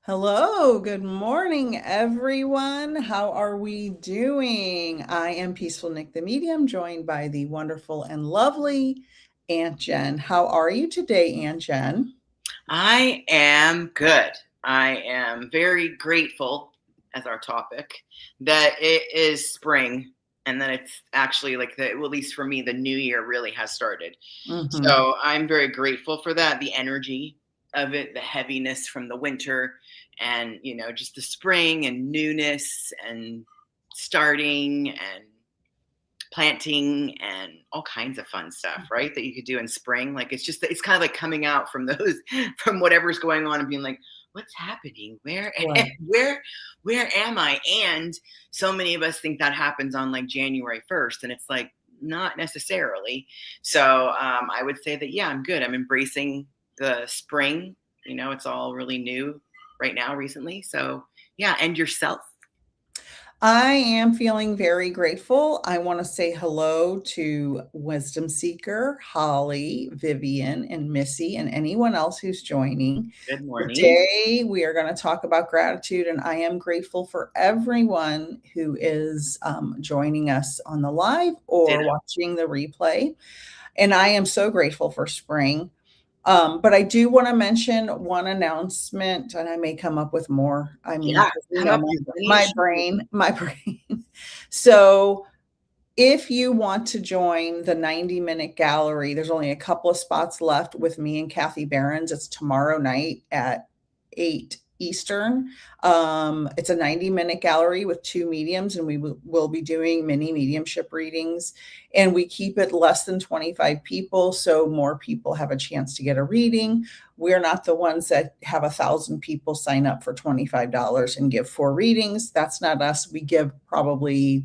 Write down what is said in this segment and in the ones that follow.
Hello, good morning, everyone. How are we doing? I am Peaceful Nick the Medium, joined by the wonderful and lovely Aunt Jen. How are you today, Aunt Jen? I am good. I am very grateful, as our topic, that it is spring and that it's actually well, at least for me, the new year really has started. Hmm. So I'm very grateful for that, the energy of it, the heaviness from the winter, and, just the spring and newness and starting and planting and all kinds of fun stuff, right? That you could do in spring. Like it's kind of like coming out from those from whatever's going on and being like, what's happening? Where Right. where am I? And so many of us think that happens on like January 1st, and it's like not necessarily. So I would say that yeah, I'm good. I'm embracing the spring. It's all really new right now recently. So yeah, and yourself. I am feeling very grateful. I want to say hello to Wisdom Seeker, Holly, Vivian, and Missy, and anyone else who's joining. Good morning. Today, we are going to talk about gratitude, and I am grateful for everyone who is joining us on the live or Ditto. watching the replay. And I am so grateful for spring. But I do want to mention one announcement, and I may come up with more. I mean, Yeah, 'cause, come up with as many as my you. brain, my brain. So if you want to join the 90-minute gallery, there's only a couple of spots left with me and Kathy Behrens. It's tomorrow night at 8 Eastern. It's a 90-minute gallery with two mediums, and will be doing mini mediumship readings. And we keep it less than 25 people, so more people have a chance to get a reading. We're not the ones that have 1,000 people sign up for $25 and give four readings. That's not us. We give probably,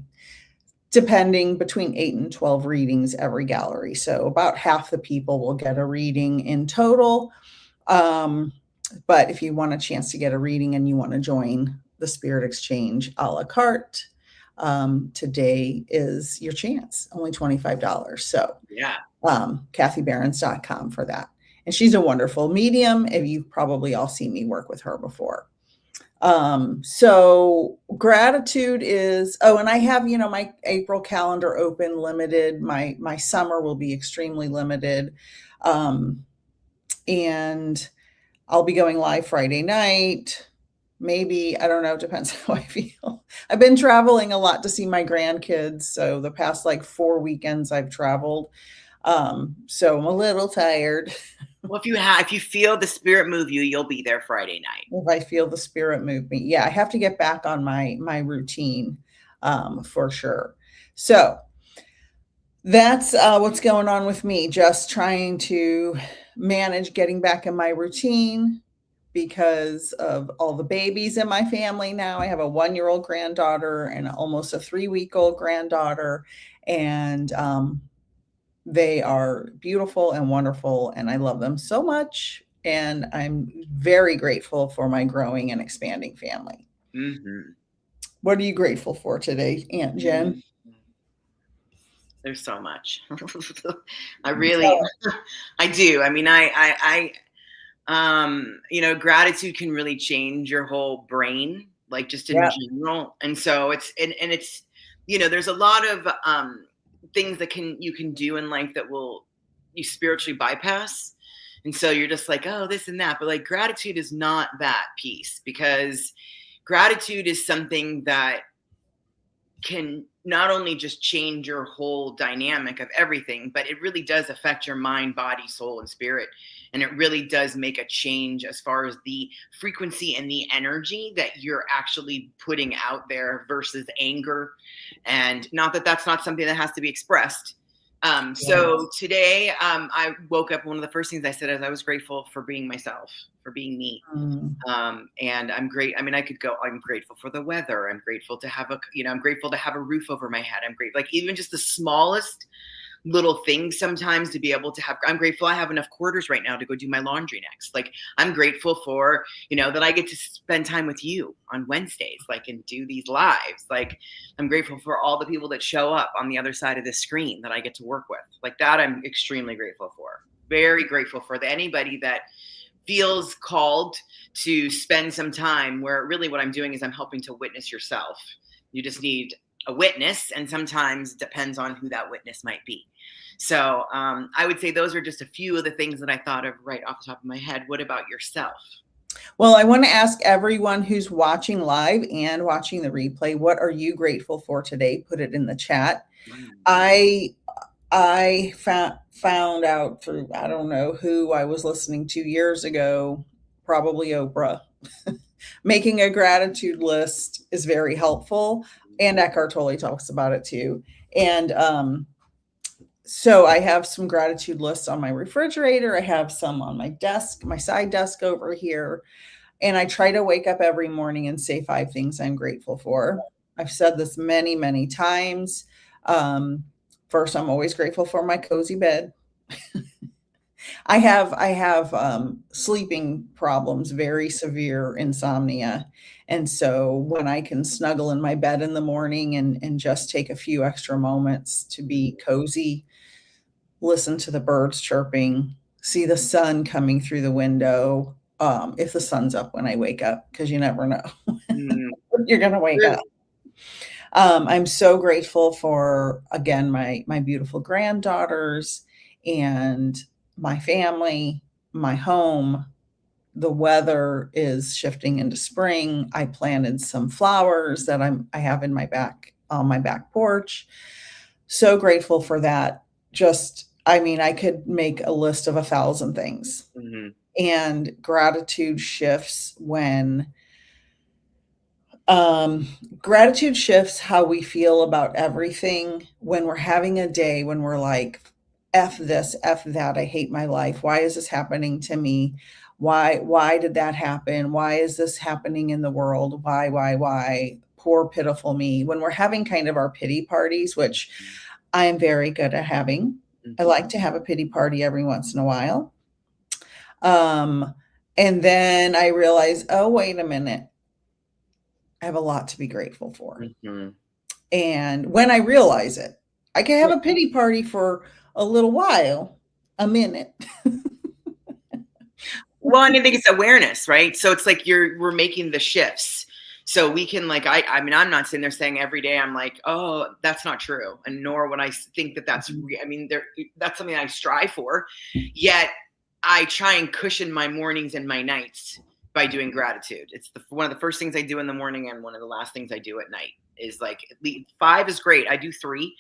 depending, between 8 and 12 readings every gallery. So about half the people will get a reading in total. But if you want a chance to get a reading and you want to join the Spirit Exchange a la carte, today is your chance, only $25. So Yeah. kathybehrens.com for that. And she's a wonderful medium. And you've probably all seen me work with her before. So gratitude is, oh, and I have, my April calendar open, limited. My summer will be extremely limited. And I'll be going live Friday night. Maybe, I don't know, depends how I feel. I've been traveling a lot to see my grandkids. So the past like 4 weekends I've traveled. So I'm a little tired. Well, if you feel the spirit move you, you'll be there Friday night. If I feel the spirit move me. Yeah, I have to get back on my routine, for sure. So that's what's going on with me. Just trying to manage getting back in my routine because of all the babies in my family now. I have a 1-year-old granddaughter and almost a 3-week-old granddaughter, and they are beautiful and wonderful, and I love them so much. And I'm very grateful for my growing and expanding family. Mhm. What are you grateful for today, Aunt Jen? Mhm. There's so much. I really I do. I mean, gratitude can really change your whole brain, like just in Yeah. general. And so it's there's a lot of things that you can do in life that will you spiritually bypass. And so you're just like, oh, this and that. But like gratitude is not that piece, because gratitude is something that can not only just change your whole dynamic of everything, but it really does affect your mind, body, soul, and spirit. And it really does make a change as far as the frequency and the energy that you're actually putting out there versus anger. And not that that's not something that has to be expressed. So Yes. today, I woke up. One of the first things I said is I was grateful for being myself, for being me. Mm. And I'm great. I mean, I could go, I'm grateful for the weather. I'm grateful to have I'm grateful to have a roof over my head. I'm great. Like even just the smallest little things sometimes to be able to have, I'm grateful I have enough quarters right now to go do my laundry next. Like I'm grateful for, that I get to spend time with you on Wednesdays, like, and do these lives. Like I'm grateful for all the people that show up on the other side of this screen that I get to work with. Like that, I'm extremely grateful for. Very grateful for anybody that feels called to spend some time where really what I'm doing is I'm helping to witness yourself. You just need a witness, and sometimes it depends on who that witness might be. So I would say those are just a few of the things that I thought of right off the top of my head. What about yourself? Well, I want to ask everyone who's watching live and watching the replay, what are you grateful for today? Put it in the chat. I found out through, I don't know who I was listening to years ago, probably Oprah. Making a gratitude list is very helpful. And Eckhart Tolle talks about it too. And so I have some gratitude lists on my refrigerator. I have some on my desk, my side desk over here. And I try to wake up every morning and say 5 things I'm grateful for. I've said this many, many times. First, I'm always grateful for my cozy bed. I have sleeping problems, very severe insomnia. And so when I can snuggle in my bed in the morning and just take a few extra moments to be cozy, listen to the birds chirping, see the sun coming through the window, if the sun's up when I wake up, because you never know. You're going to wake up. I'm so grateful for, again, my beautiful granddaughters and my family, my home. The weather is shifting into spring. I planted some flowers that I have in my back, on my back porch. So grateful for that. I could make a list of 1,000 things. And gratitude shifts gratitude shifts how we feel about everything when we're having a day when we're like, F this, F that, I hate my life. Why is this happening to me? Why did that happen? Why is this happening in the world? Why? Poor, pitiful me. When we're having kind of our pity parties, which I am very good at having. I like to have a pity party every once in a while. And then I realize, oh, wait a minute. I have a lot to be grateful for. And when I realize it, I can have a pity party for a little while, a minute. Well, and I think it's awareness, right? So it's like we're making the shifts. So we can I'm not sitting there saying every day I'm like, oh, that's not true. And nor would I think that that's, that's something I strive for. Yet I try and cushion my mornings and my nights by doing gratitude. It's one of the first things I do in the morning and one of the last things I do at night is at least 5 is great. I do 3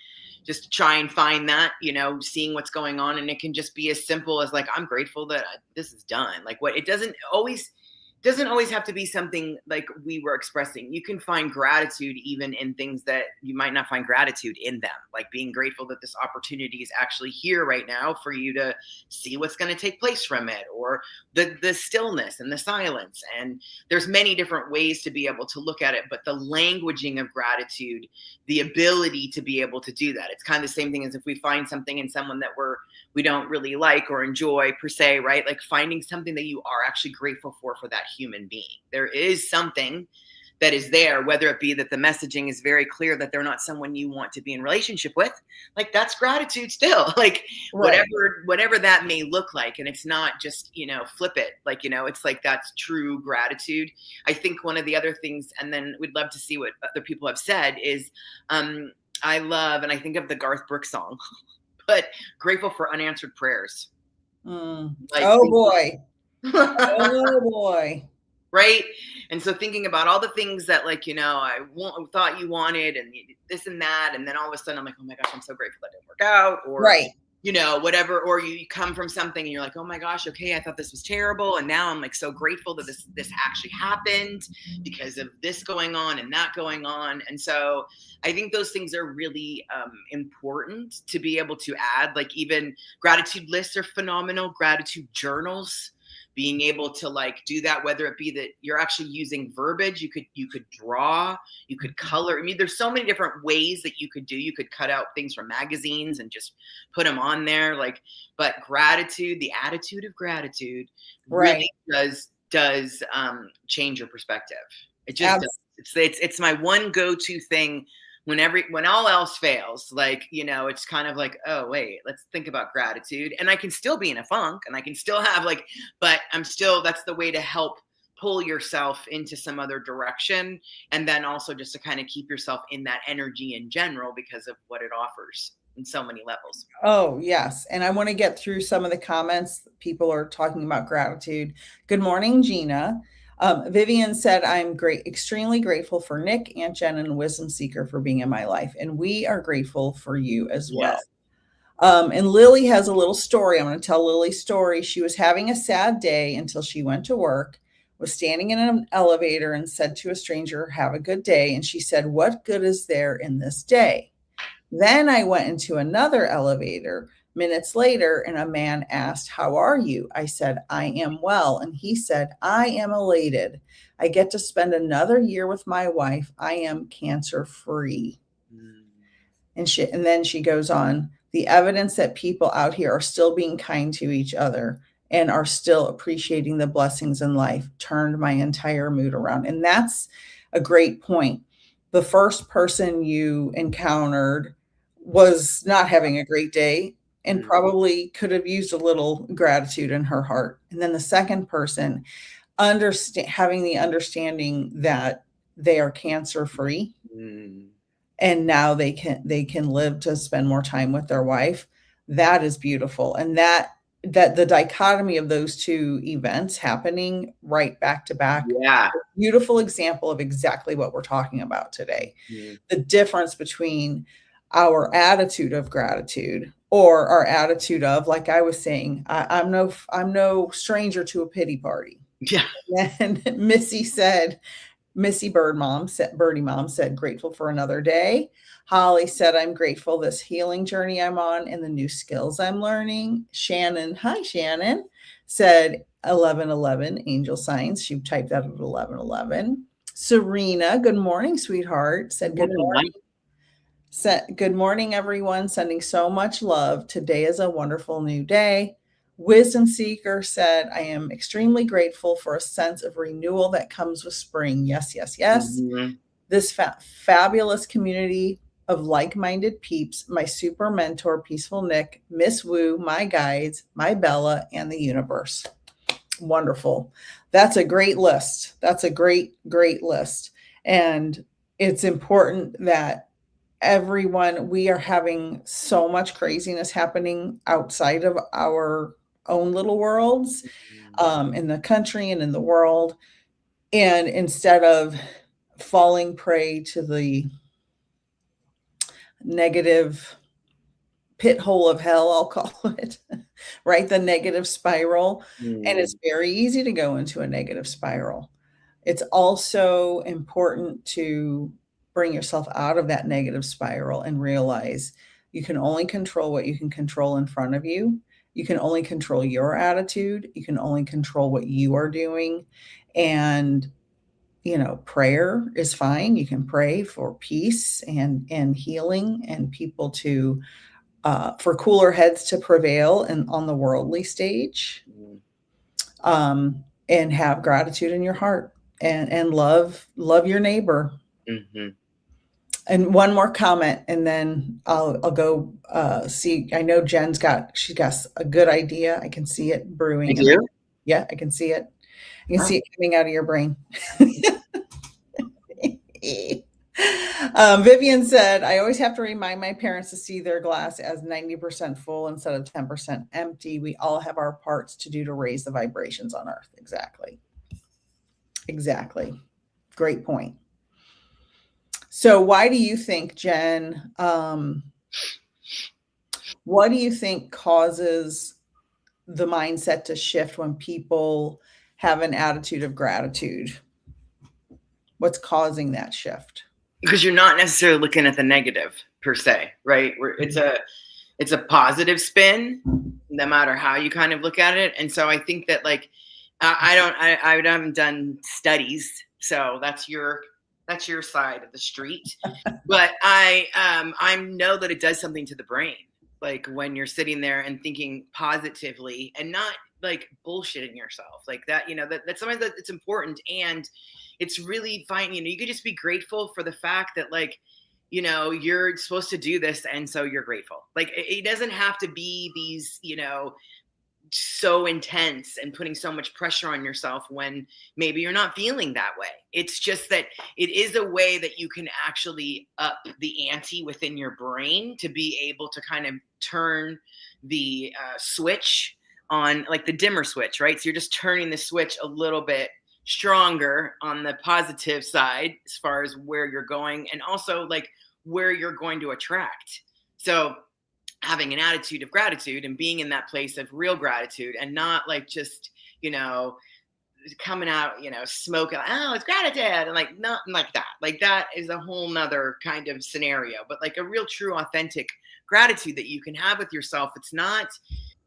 just to try and find that, seeing what's going on. And it can just be as simple as I'm grateful that this is done. It doesn't always have to be something like we were expressing. You can find gratitude even in things that you might not find gratitude in them, like being grateful that this opportunity is actually here right now for you to see what's going to take place from it, or the stillness and the silence. And there's many different ways to be able to look at it, but the languaging of gratitude, the ability to be able to do that. It's kind of the same thing as if we find something in someone that we don't really like or enjoy per se, right? Like finding something that you are actually grateful for that human being. There is something that is there, whether it be that the messaging is very clear that they're not someone you want to be in relationship with. That's gratitude still, right. whatever that may look like. And it's not just, flip it. It's that's true gratitude. I think one of the other things, and then we'd love to see what other people have said is, I love, and I think of the Garth Brooks song, but grateful for unanswered prayers. Oh boy. Oh boy. Right. And so thinking about all the things that I thought you wanted and this and that. And then all of a sudden I'm like, oh my gosh, I'm so grateful that didn't work out. Or, right. Whatever, or you come from something and you're like, oh my gosh, okay, I thought this was terrible. And now I'm so grateful that this actually happened because of this going on and that going on. And so I think those things are really important to be able to add. Even gratitude lists are phenomenal. Gratitude journals, being able to do that, whether it be that you're actually using verbiage, you could draw, you could color. There's so many different ways that you could do. You could cut out things from magazines and just put them on there. But gratitude, the attitude of gratitude, really does change your perspective. It just does. It's my one go-to thing when all else fails, like, it's kind of like, oh wait, let's think about gratitude. And I can still be in a funk, and I can still have like, but that's the way to help pull yourself into some other direction, and then also just to kind of keep yourself in that energy in general because of what it offers in so many levels. Oh, yes. And I want to get through some of the comments. People are talking about gratitude. Good morning, Gina. Vivian said, I'm extremely grateful for Nick, Aunt Jen, and Wisdom Seeker for being in my life. And we are grateful for you as well. Yes. And Lily has a little story. I'm going to tell Lily's story. She was having a sad day until she went to work, was standing in an elevator and said to a stranger, have a good day. And she said, what good is there in this day? Then I went into another elevator minutes later, and a man asked, how are you? I said, I am well. And he said, I am elated. I get to spend another year with my wife. I am cancer free. And then she goes on, the evidence that people out here are still being kind to each other and are still appreciating the blessings in life turned my entire mood around. And that's a great point. The first person you encountered was not having a great day and probably could have used a little gratitude in her heart. And then the second person having the understanding that they are cancer free. And now they can live to spend more time with their wife. That is beautiful. And that the dichotomy of those two events happening right back to back. Yeah. Beautiful example of exactly what we're talking about today. The difference between our attitude of gratitude or our attitude of, like I was saying, I'm no stranger to a pity party. Yeah. And Missy Birdie Mom said, grateful for another day. Holly said, I'm grateful this healing journey I'm on and the new skills I'm learning. Shannon, hi Shannon, said 11:11 angel signs. She typed that at 11:11. Serena, good morning, sweetheart, said good morning. Good morning, everyone. Sending so much love. Today is a wonderful new day. Wisdom Seeker said, I am extremely grateful for a sense of renewal that comes with spring. Yes, yes, yes. This fabulous community of like-minded peeps, my super mentor, Peaceful Nick, Miss Wu, my guides, my Bella, and the universe. Wonderful. That's a great list. That's a great, great list. And it's important that everyone, we are having so much craziness happening outside of our own little worlds, in the country and in the world. And instead of falling prey to the negative pit hole of hell, I'll call it, right? The negative spiral. And it's very easy to go into a negative spiral. It's also important to bring yourself out of that negative spiral and realize you can only control what you can control in front of you. You can only control your attitude. You can only control what you are doing. And, prayer is fine. You can pray for peace and healing and people to, for cooler heads to prevail on the worldly stage, and have gratitude in your heart and love your neighbor. And one more comment, and then I'll go see. I know she's got a good idea. I can see it brewing. Yeah, I can see it. You can see it coming out of your brain. Vivian said, I always have to remind my parents to see their glass as 90% full instead of 10% empty. We all have our parts to do to raise the vibrations on earth. Exactly. Great point. So why do you think, Jen, what do you think causes the mindset to shift when people have an attitude of gratitude? What's causing that shift? Because you're not necessarily looking at the negative per se, right? It's a positive spin, no matter how you kind of look at it. And so I think that, like, I haven't done studies, so that's your side of the street. But I know that it does something to the brain. Like when you're sitting there and thinking positively and not like bullshitting yourself like that, that's something that it's important. And it's really fine. You could just be grateful for the fact that, like, you know, you're supposed to do this. And so you're grateful. Like it doesn't have to be these, you know, so intense and putting so much pressure on yourself when maybe you're not feeling that way. It's just that it is a way that you can actually up the ante within your brain to be able to kind of turn the switch on, like the dimmer switch, right? So you're just turning the switch a little bit stronger on the positive side as far as where you're going, and also like where you're going to attract. So having an attitude of gratitude and being in that place of real gratitude, and not like just, you know, coming out, you know, smoking, oh, it's gratitude, and like nothing like that. Like that is a whole nother kind of scenario. But like a real, true, authentic gratitude that you can have with yourself. It's not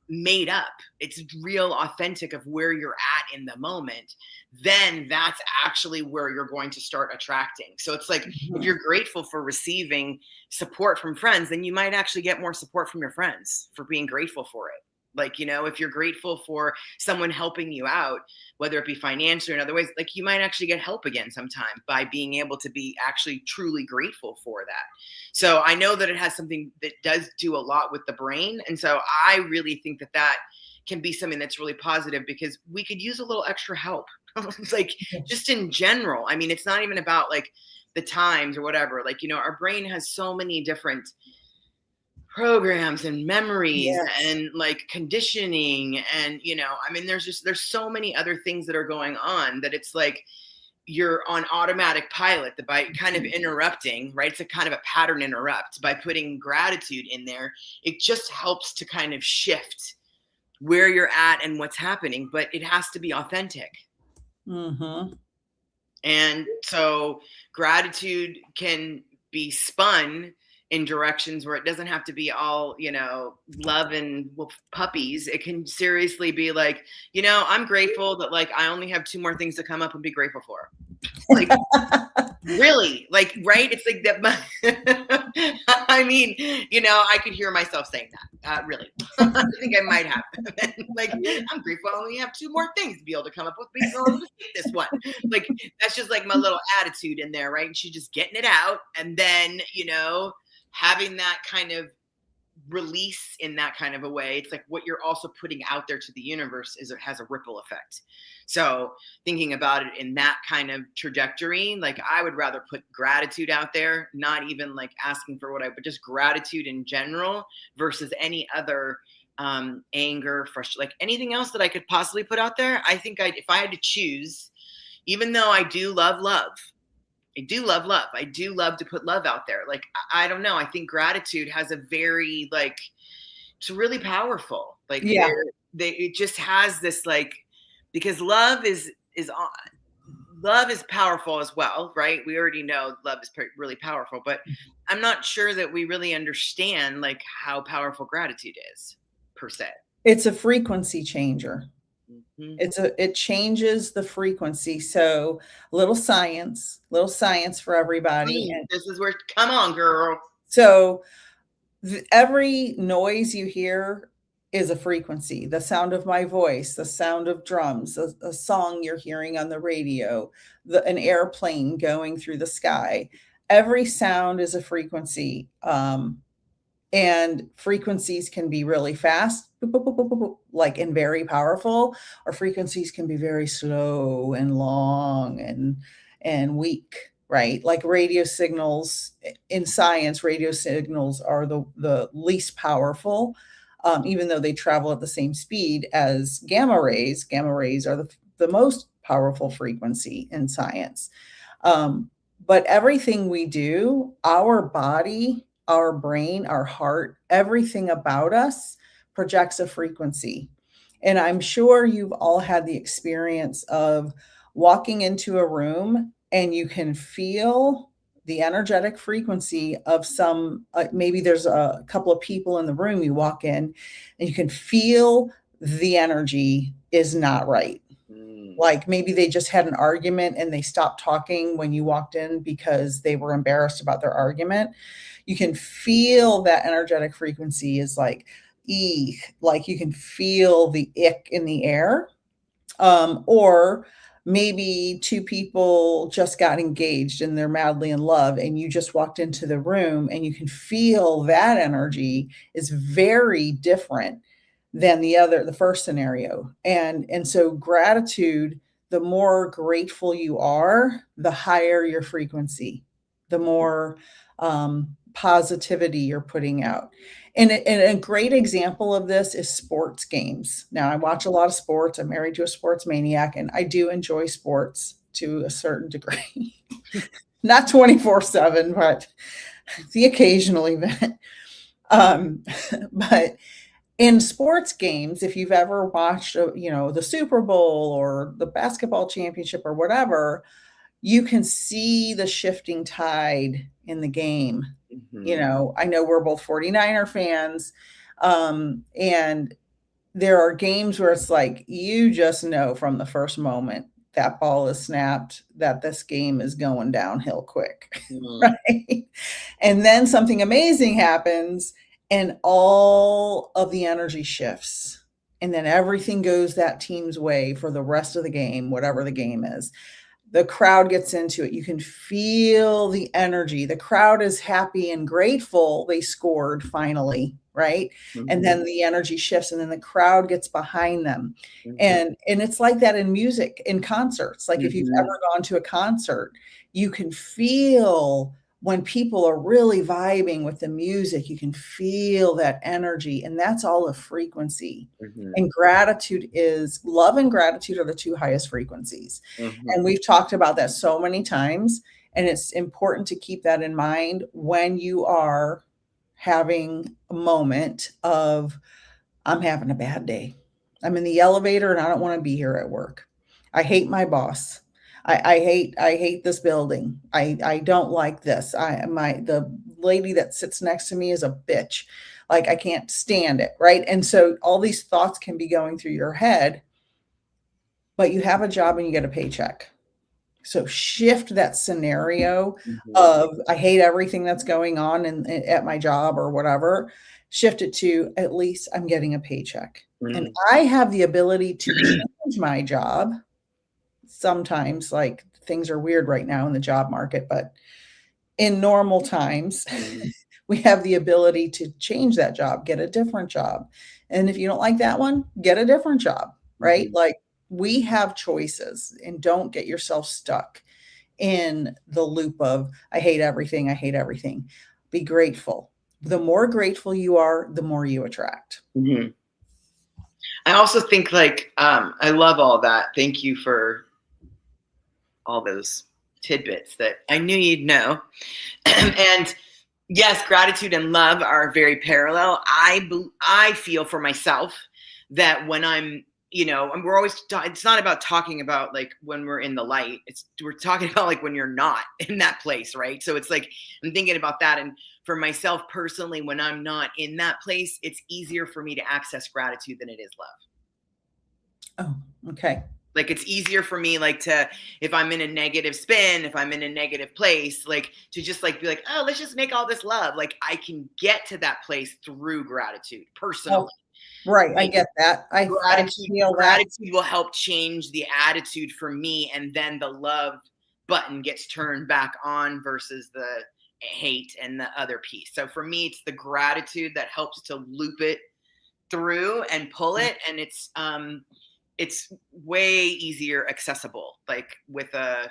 made up. It's real, authentic of where you're at in the moment. Then that's actually where you're going to start attracting. So it's like if you're grateful for receiving support from friends, then you might actually get more support from your friends for being grateful for it. Like, you know, if you're grateful for someone helping you out, whether it be financially or in other ways, like you might actually get help again sometime by being able to be actually truly grateful for that. So I know that it has something that does do a lot with the brain. And so I really think that that can be something that's really positive, because we could use a little extra help. Like just in general. I mean, it's not even about like the times or whatever. Like, you know, our brain has so many different programs and memories and like conditioning, and you know, I mean, there's so many other things that are going on that it's like you're on automatic pilot, that by kind of interrupting, right, it's a kind of a pattern interrupt, by putting gratitude in there, it just helps to kind of shift where you're at and what's happening, but it has to be authentic. And so gratitude can be spun in directions where it doesn't have to be all, you know, love and puppies. It can seriously be like, you know, I'm grateful that like I only have 2 more things to come up and be grateful for. Like really, like, right? It's like that. I mean, you know, I could hear myself saying that. Really, I think I might have. Like, I'm grateful I only have 2 more things to be able to come up with. Be able to take this one. Like, that's just like my little attitude in there, right? And she's just getting it out, and then, you know, having that kind of release in that kind of a way. It's like what you're also putting out there to the universe is, it has a ripple effect. So thinking about it in that kind of trajectory, like I would rather put gratitude out there, not even like asking for but just gratitude in general, versus any other anger, frustration, like anything else that I could possibly put out there. I think if I had to choose, even though I do love love, I do love love. I do love to put love out there. Like, I don't know. I think gratitude has a very, like, it's really powerful. Like, it just has this, like, because love is powerful as well, right? We already know love is really powerful, but I'm not sure that we really understand, like, how powerful gratitude is, per se. It's a frequency changer. It changes the frequency. So little science for everybody. And this is where, come on, girl. So every noise you hear is a frequency. The sound of my voice, the sound of drums, a song you're hearing on the radio, an airplane going through the sky. Every sound is a frequency. And frequencies can be really fast, like, and very powerful, or frequencies can be very slow and long and weak, right? Like radio signals in science, radio signals are the least powerful, even though they travel at the same speed as gamma rays. Gamma rays are the most powerful frequency in science. But everything we do, our body, our brain, our heart, everything about us projects a frequency. And I'm sure you've all had the experience of walking into a room and you can feel the energetic frequency of maybe there's a couple of people in the room, you walk in and you can feel the energy is not right. Like maybe they just had an argument and they stopped talking when you walked in because they were embarrassed about their argument. You can feel that energetic frequency is like, like you can feel the ick in the air. Or maybe two people just got engaged and they're madly in love, and you just walked into the room and you can feel that energy is very different than the first scenario. And so gratitude, the more grateful you are, the higher your frequency, the more positivity you're putting out. And a great example of this is sports games. Now, I watch a lot of sports. I'm married to a sports maniac, and I do enjoy sports to a certain degree. Not 24/7, but the occasional event. But in sports games, if you've ever watched, the Super Bowl or the basketball championship or whatever, you can see the shifting tide in the game. I know we're both 49er fans. And there are games where it's like, you just know from the first moment that ball is snapped, that this game is going downhill quick. Right? And then something amazing happens and all of the energy shifts. And then everything goes that team's way for the rest of the game, whatever the game is. The crowd gets into it. You can feel the energy. The crowd is happy and grateful they scored finally, right? And then the energy shifts, and then the crowd gets behind them. And it's like that in music, in concerts. Like if you've ever gone to a concert, you can feel when people are really vibing with the music, you can feel that energy, and that's all a frequency. And love and gratitude are the two highest frequencies. And we've talked about that so many times, and it's important to keep that in mind when you are having a moment of, I'm having a bad day. I'm in the elevator and I don't want to be here at work. I hate my boss. I hate this building. I don't like this. The lady that sits next to me is a bitch. Like, I can't stand it. Right. And so all these thoughts can be going through your head, but you have a job and you get a paycheck. So shift that scenario of, I hate everything that's going on at my job or whatever. Shift it to, at least I'm getting a paycheck. And I have the ability to change my job. Sometimes, like, things are weird right now in the job market, but in normal times, we have the ability to change that job, get a different job. And if you don't like that one, get a different job, right? Like, we have choices, and don't get yourself stuck in the loop of, I hate everything. I hate everything. Be grateful. The more grateful you are, the more you attract. I also think, like, I love all that. Thank you for all those tidbits that I knew you'd know. And yes, gratitude and love are very parallel. I feel for myself that when I'm, and we're always, it's not about talking about like when we're in the light. We're talking about like when you're not in that place, right? So it's like, I'm thinking about that. And for myself personally, when I'm not in that place, it's easier for me to access gratitude than it is love. Oh, okay. Like, it's easier for me, like, if I'm in a negative spin, if I'm in a negative place, like, to just like be like, oh, let's just make all this love. Like, I can get to that place through gratitude personally. Oh, right. I get that. Gratitude will help change the attitude for me. And then the love button gets turned back on versus the hate and the other piece. So for me, it's the gratitude that helps to loop it through and pull it. And it's way easier accessible, like with a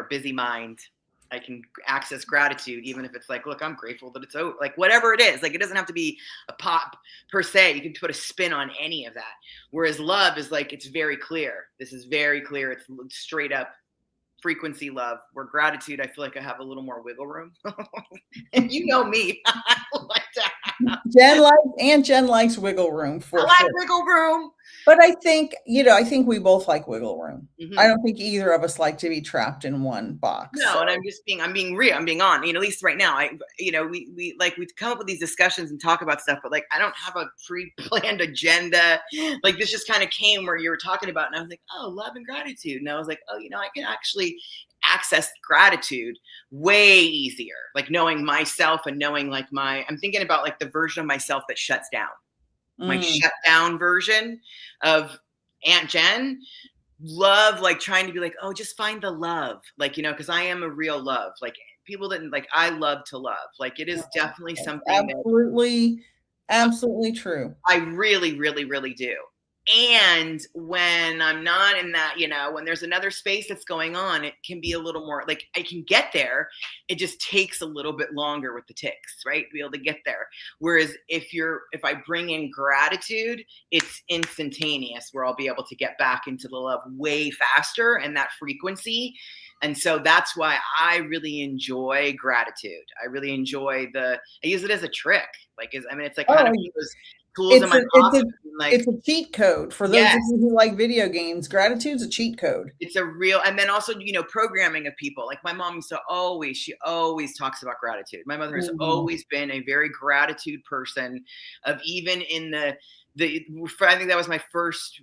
busy mind. I can access gratitude, even if it's like, look, I'm grateful that it's over, like whatever it is. Like, it doesn't have to be a pop per se. You can put a spin on any of that. Whereas love is like, it's very clear. This is very clear. It's straight up frequency love, where gratitude, I feel like I have a little more wiggle room. And you know me. I like that. Jen likes wiggle room for I like wiggle room. But I think we both like wiggle room. I don't think either of us like to be trapped in one box. No, so. And I'm being real. I'm being on, at least right now. We come up with these discussions and talk about stuff, but like, I don't have a pre-planned agenda. Like, this just kind of came where you were talking about, and I was like, oh, love and gratitude. And I was like, oh, I can actually access gratitude way easier. Like, knowing myself and knowing like I'm thinking about like the version of myself that shuts down. My shutdown version of Aunt Jen love, like trying to be like, oh, just find the love. Like, because I am a real love. Like people didn't like, I love to love. Like it is definitely That's something that absolutely true. I really, really, really do. And when I'm not in that, when there's another space that's going on, it can be a little more like I can get there. It just takes a little bit longer with the ticks, right? To be able to get there. Whereas if I bring in gratitude, it's instantaneous where I'll be able to get back into the love way faster and that frequency. And so that's why I really enjoy gratitude. I really enjoy I use it as a trick. Like, it's like kind of those tools in my office. It's a cheat code for those of you who like video games. Gratitude's a cheat code. It's a real, and then also, programming of people. Like my mom she always talks about gratitude. My mother has always been a very gratitude person. Of even in I think that was my first,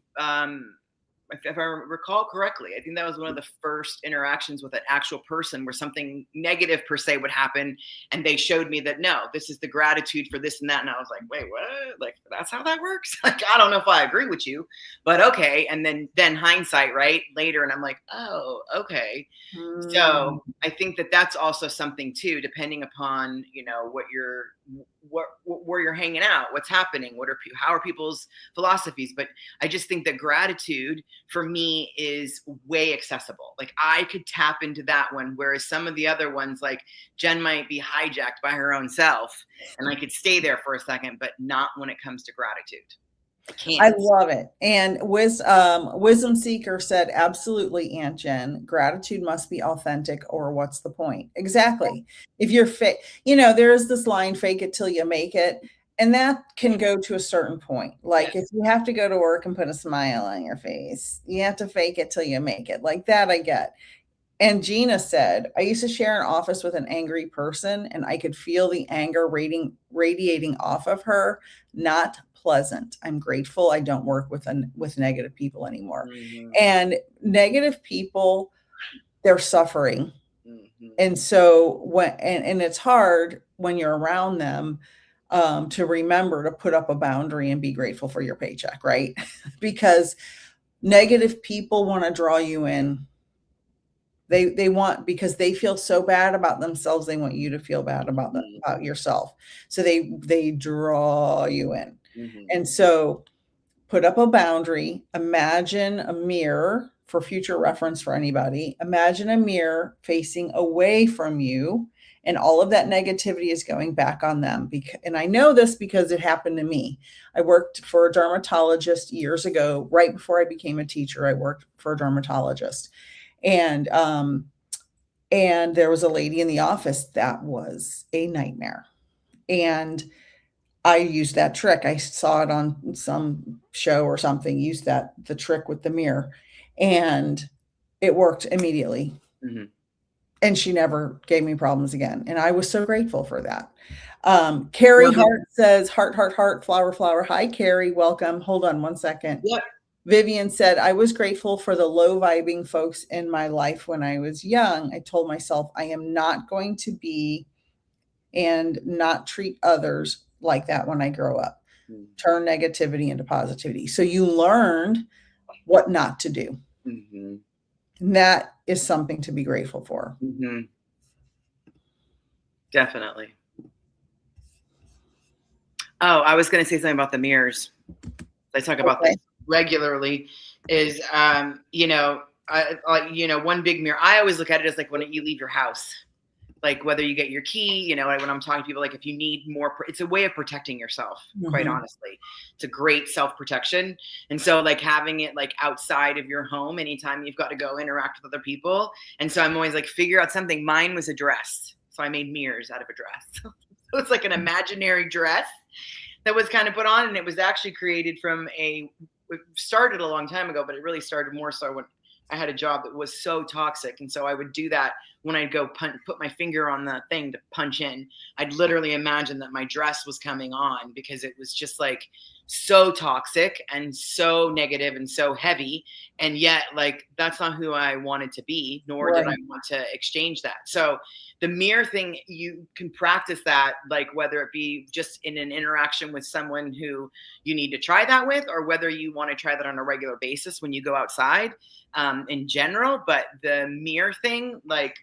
if I recall correctly, I think that was one of the first interactions with an actual person where something negative per se would happen. And they showed me that, no, this is the gratitude for this and that. And I was like, wait, what? Like, that's how that works? Like, I don't know if I agree with you, but okay. And then hindsight, right? Later. And I'm like, oh, okay. So I think that that's also something too, depending upon, where you're hanging out, what's happening, how are people's philosophies. But I just think that gratitude for me is way accessible. Like I could tap into that one, whereas some of the other ones, like Jen might be hijacked by her own self, and I could stay there for a second, but not when it comes to gratitude. I love it. And Wisdom Seeker said, absolutely, Aunt Jen, gratitude must be authentic or what's the point? Exactly. If you're fake, there is this line, fake it till you make it. And that can go to a certain point. Like if you have to go to work and put a smile on your face, you have to fake it till you make it. Like that I get. And Gina said, I used to share an office with an angry person and I could feel the anger radiating off of her. Not pleasant. I'm grateful I don't work with negative people anymore. And negative people, they're suffering. And so and it's hard when you're around them to remember to put up a boundary and be grateful for your paycheck, right? Because negative people want to draw you in. They want, because they feel so bad about themselves, they want you to feel bad about yourself. So they draw you in. And so put up a boundary. Imagine a mirror, for future reference for anybody. Imagine a mirror facing away from you, and all of that negativity is going back on them. And I know this because it happened to me. I worked for a dermatologist years ago. Right before I became a teacher, I worked for a dermatologist. And there was a lady in the office that was a nightmare. And I used that trick. I saw it on some show or something, used the trick with the mirror, and it worked immediately. And she never gave me problems again. And I was so grateful for that. Carrie Hart says, heart, heart, heart, flower, flower. Hi, Carrie. Welcome. Hold on one second. Yep. Vivian said, I was grateful for the low vibing folks in my life when I was young. I told myself I am not going to be and not treat others like that when I grow up. Turn negativity into positivity. So you learned what not to do. And that is something to be grateful for. Definitely. Oh, I was going to say something about the mirrors. I talk about this regularly. Is one big mirror. I always look at it as like when you leave your house, like whether you get your key, when I'm talking to people, like if you need more, it's a way of protecting yourself. Quite honestly, it's a great self-protection. And so like having it like outside of your home, anytime you've got to go interact with other people. And so I'm always like, figure out something. Mine was a dress. So I made mirrors out of a dress. So it's like an imaginary dress that was kind of put on. And it was actually created from it started a long time ago, but it really started more so when I had a job that was so toxic. And so I would do that when I'd go put my finger on the thing to punch in. I'd literally imagine that my dress was coming on, because it was just like so toxic and so negative and so heavy. And yet, like, that's not who I wanted to be, nor did I Right. want to exchange that. So the mirror thing, you can practice that, like whether it be just in an interaction with someone who you need to try that with, or whether you want to try that on a regular basis when you go outside, in general. But the mirror thing, like,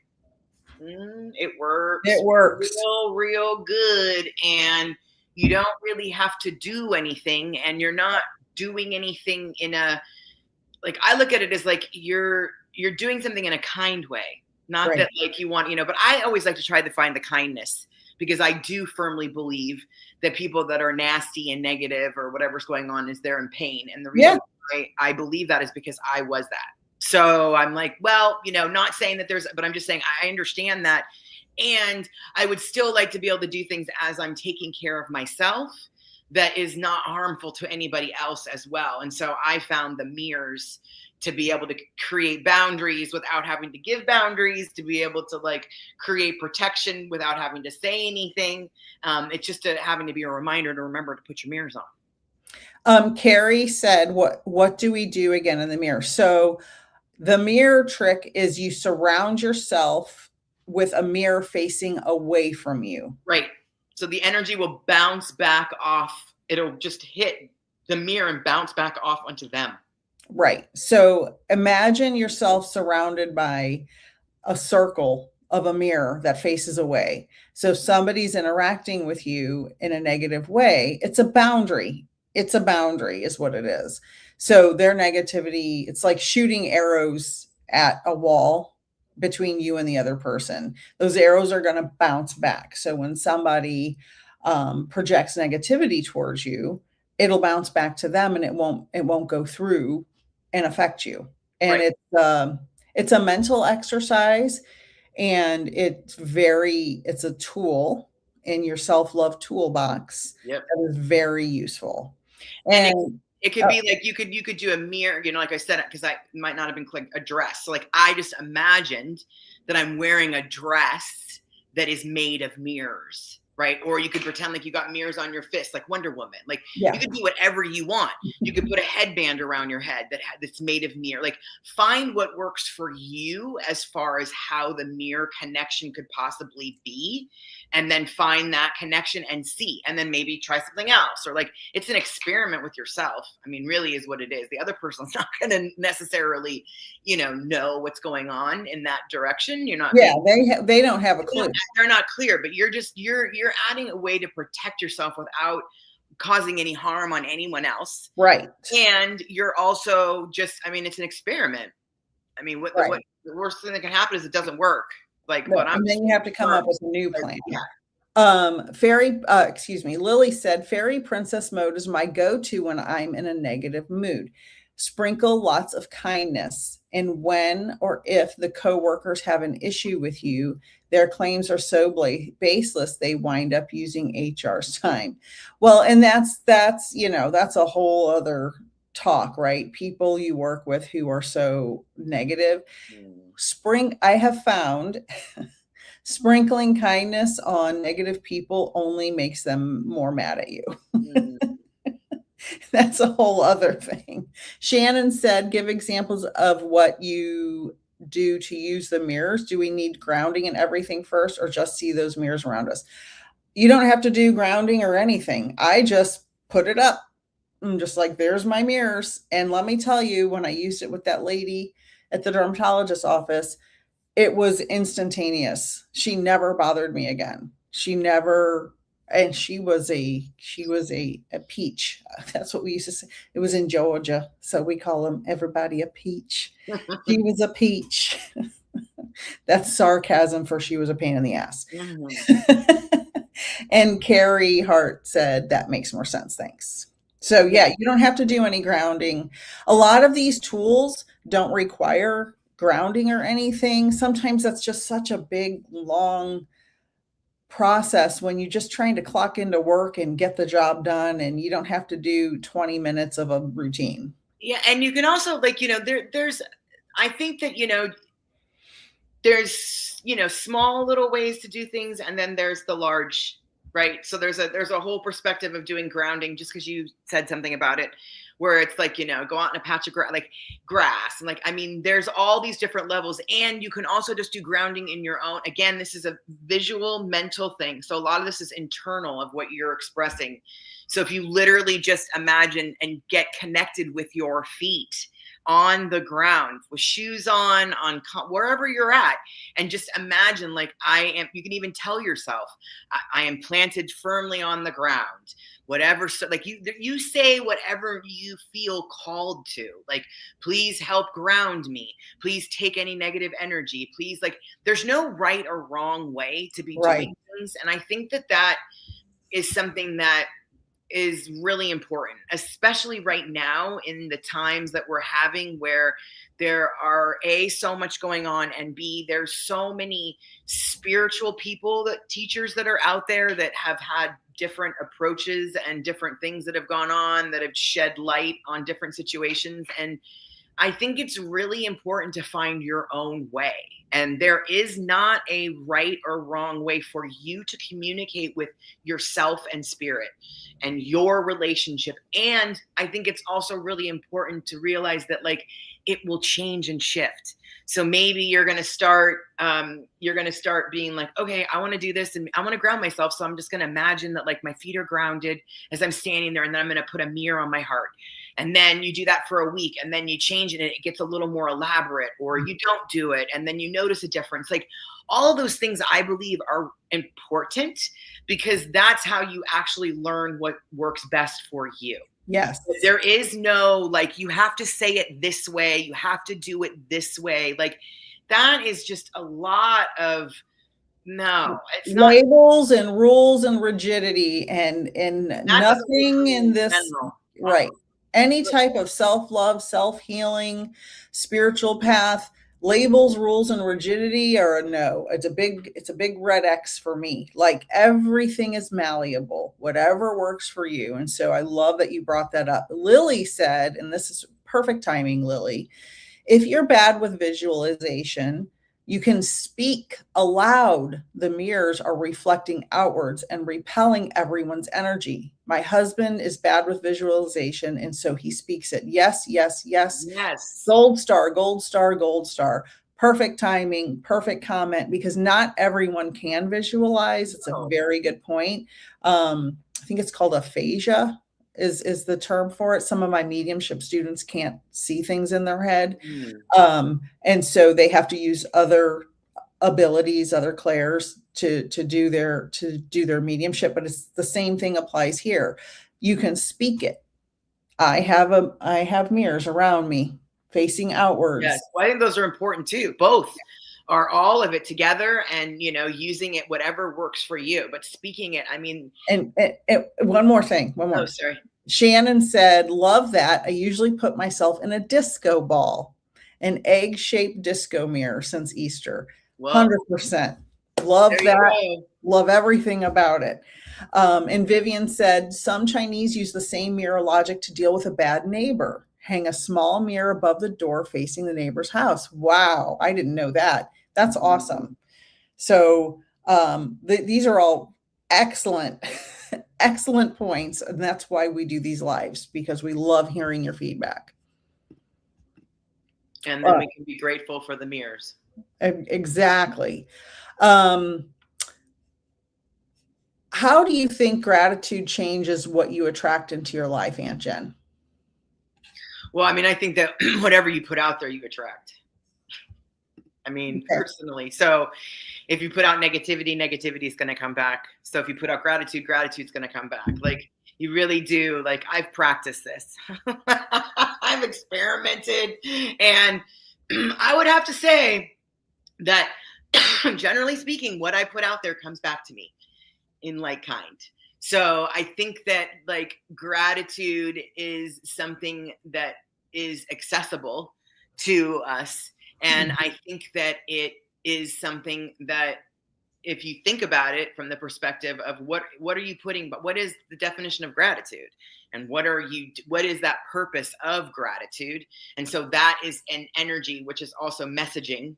it works It works. real good, and you don't really have to do anything, and you're not doing anything in a, like, I look at it as like you're doing something in a kind way, not Right. that like you want, but I always like to try to find the kindness, because I do firmly believe that people that are nasty and negative or whatever's going on is they're in pain, and the reason Yeah. why I believe that is because I was that. So I'm like, well, not saying that but I'm just saying I understand that. And I would still like to be able to do things as I'm taking care of myself that is not harmful to anybody else as well. And so I found the mirrors to be able to create boundaries without having to give boundaries, to be able to like create protection without having to say anything. It's just having to be a reminder to remember to put your mirrors on. Carrie said, what do we do again in the mirror? So the mirror trick is you surround yourself with a mirror facing away from you. Right. So the energy will bounce back off. It'll just hit the mirror and bounce back off onto them. Right. So imagine yourself surrounded by a circle of a mirror that faces away. So if somebody's interacting with you in a negative way, it's a boundary. It's a boundary, is what it is. So their negativity, it's like shooting arrows at a wall between you and the other person. Those arrows are going to bounce back. So when somebody projects negativity towards you, it'll bounce back to them, and it won't go through and affect you. And Right. it's a mental exercise, and it's a tool in your self-love toolbox Yep. that is very useful. And And it could be like you could do a mirror, like I said, because I might not have been like a dress. So like I just imagined that I'm wearing a dress that is made of mirrors, right? Or you could pretend like you got mirrors on your fist, like Wonder Woman. Like yeah, you could do whatever you want. You could put a headband around your head that's made of mirror. Like find what works for you as far as how the mirror connection could possibly be, and then find that connection and see, and then maybe try something else, or like it's an experiment with yourself. I mean, really is what it is. The other person's not going to necessarily, know what's going on in that direction. You're not yeah, being, they don't have a clue. they're not clear, but you're adding a way to protect yourself without causing any harm on anyone else. Right. And you're also just, I mean, it's an experiment. I mean, what Right. the worst thing that can happen is it doesn't work. Like, No, but I'm and just then you have to come up with a new like, plan. yeah. Lily said, fairy princess mode is my go-to when I'm in a negative mood. Sprinkle lots of kindness. And when or if the coworkers have an issue with you, their claims are so baseless, they wind up using HR's time. Well, and that's a whole other talk, right? People you work with who are so negative. I have found sprinkling kindness on negative people only makes them more mad at you. That's a whole other thing. Shannon said, give examples of what you do to use the mirrors. Do we need grounding and everything first, or just see those mirrors around us? You don't have to do grounding or anything. I just put it up. I'm just like, there's my mirrors. And let me tell you, when I used it with that lady at the dermatologist's office, it was instantaneous. She never bothered me again. She never, and she was a peach. That's what we used to say. It was in Georgia, so we call them everybody a peach. She was a peach. That's sarcasm for she was a pain in the ass. And Carrie Hart said that makes more sense. Thanks. So yeah, you don't have to do any grounding. A lot of these tools don't require grounding or anything. Sometimes that's just such a big, long process when you're just trying to clock into work and get the job done, and you don't have to do 20 minutes of a routine. Yeah. And you can also like, there's, I think that, there's, small little ways to do things. And then there's the large right? So there's a whole perspective of doing grounding, just because you said something about it, where it's like, go out in a patch of grass, and like, I mean, there's all these different levels, and you can also just do grounding in your own. Again, this is a visual, mental thing, so a lot of this is internal of what you're expressing. So if you literally just imagine and get connected with your feet on the ground with shoes on wherever you're at, and just imagine, like, you can even tell yourself, I am planted firmly on the ground, whatever. So like, you say whatever you feel called to, like, please help ground me, please take any negative energy, please. Like, there's no right or wrong way to be Right. doing things, and I think that is something that is really important, especially right now in the times that we're having, where there are so much going on, and there's so many spiritual people, teachers that are out there that have had different approaches and different things that have gone on, that have shed light on different situations. And I think it's really important to find your own way. And there is not a right or wrong way for you to communicate with yourself and spirit and your relationship. And I think it's also really important to realize that, like, it will change and shift. So maybe you're going to start being like, okay, I want to do this and I want to ground myself. So I'm just going to imagine that, like, my feet are grounded as I'm standing there, and then I'm going to put a mirror on my heart. And then you do that for a week, and then you change it and it gets a little more elaborate, or you don't do it, and then you notice a difference. Like, all of those things, I believe, are important, because that's how you actually learn what works best for you. Yes. There is no, like, you have to say it this way, you have to do it this way. Like, that is just a lot of, no, it's not labels and rules and rigidity and nothing in this. general. Right. Any type of self-love, self-healing, spiritual path, labels, rules, and rigidity are a no. It's a big red X for me. Like, everything is malleable, whatever works for you. And so I love that you brought that up. Lily said, and this is perfect timing, Lily, if you're bad with visualization, you can speak aloud. The mirrors are reflecting outwards and repelling everyone's energy. My husband is bad with visualization, and so he speaks it. Yes, yes, yes. Yes. Gold star, gold star, gold star. Perfect timing, perfect comment, because not everyone can visualize. It's a very good point. I think it's called aphasia is the term for it. Some of my mediumship students can't see things in their head. And so they have to use other abilities, other clairs to do their mediumship. But it's the same thing applies here. You can speak it. I have mirrors around me facing outwards. Yes. Well, I think those are important too. Both are, all of it together, and, using it, whatever works for you, but speaking it, I mean. And one more thing. Oh, sorry. Shannon said, love that. I usually put myself in a disco ball, an egg-shaped disco mirror since Easter. Whoa. 100%. Love that. Love everything about it. And Vivian said, some Chinese use the same mirror logic to deal with a bad neighbor. Hang a small mirror above the door facing the neighbor's house. Wow. I didn't know that. That's awesome. So these are all excellent, excellent points. And that's why we do these lives, because we love hearing your feedback. And then we can be grateful for the mirrors. Exactly. How do you think gratitude changes what you attract into your life, Aunt Jen? Well, I mean, I think that whatever you put out there, you attract. I mean, personally. So if you put out negativity, negativity is going to come back. So if you put out gratitude, gratitude is going to come back. Like, you really do. Like, I've practiced this. I've experimented. And I would have to say that, generally speaking, what I put out there comes back to me in like kind. So I think that, like, gratitude is something that is accessible to us. And I think that it is something that, if you think about it from the perspective of what are you putting, but what is the definition of gratitude, and what is that purpose of gratitude? And so that is an energy, which is also messaging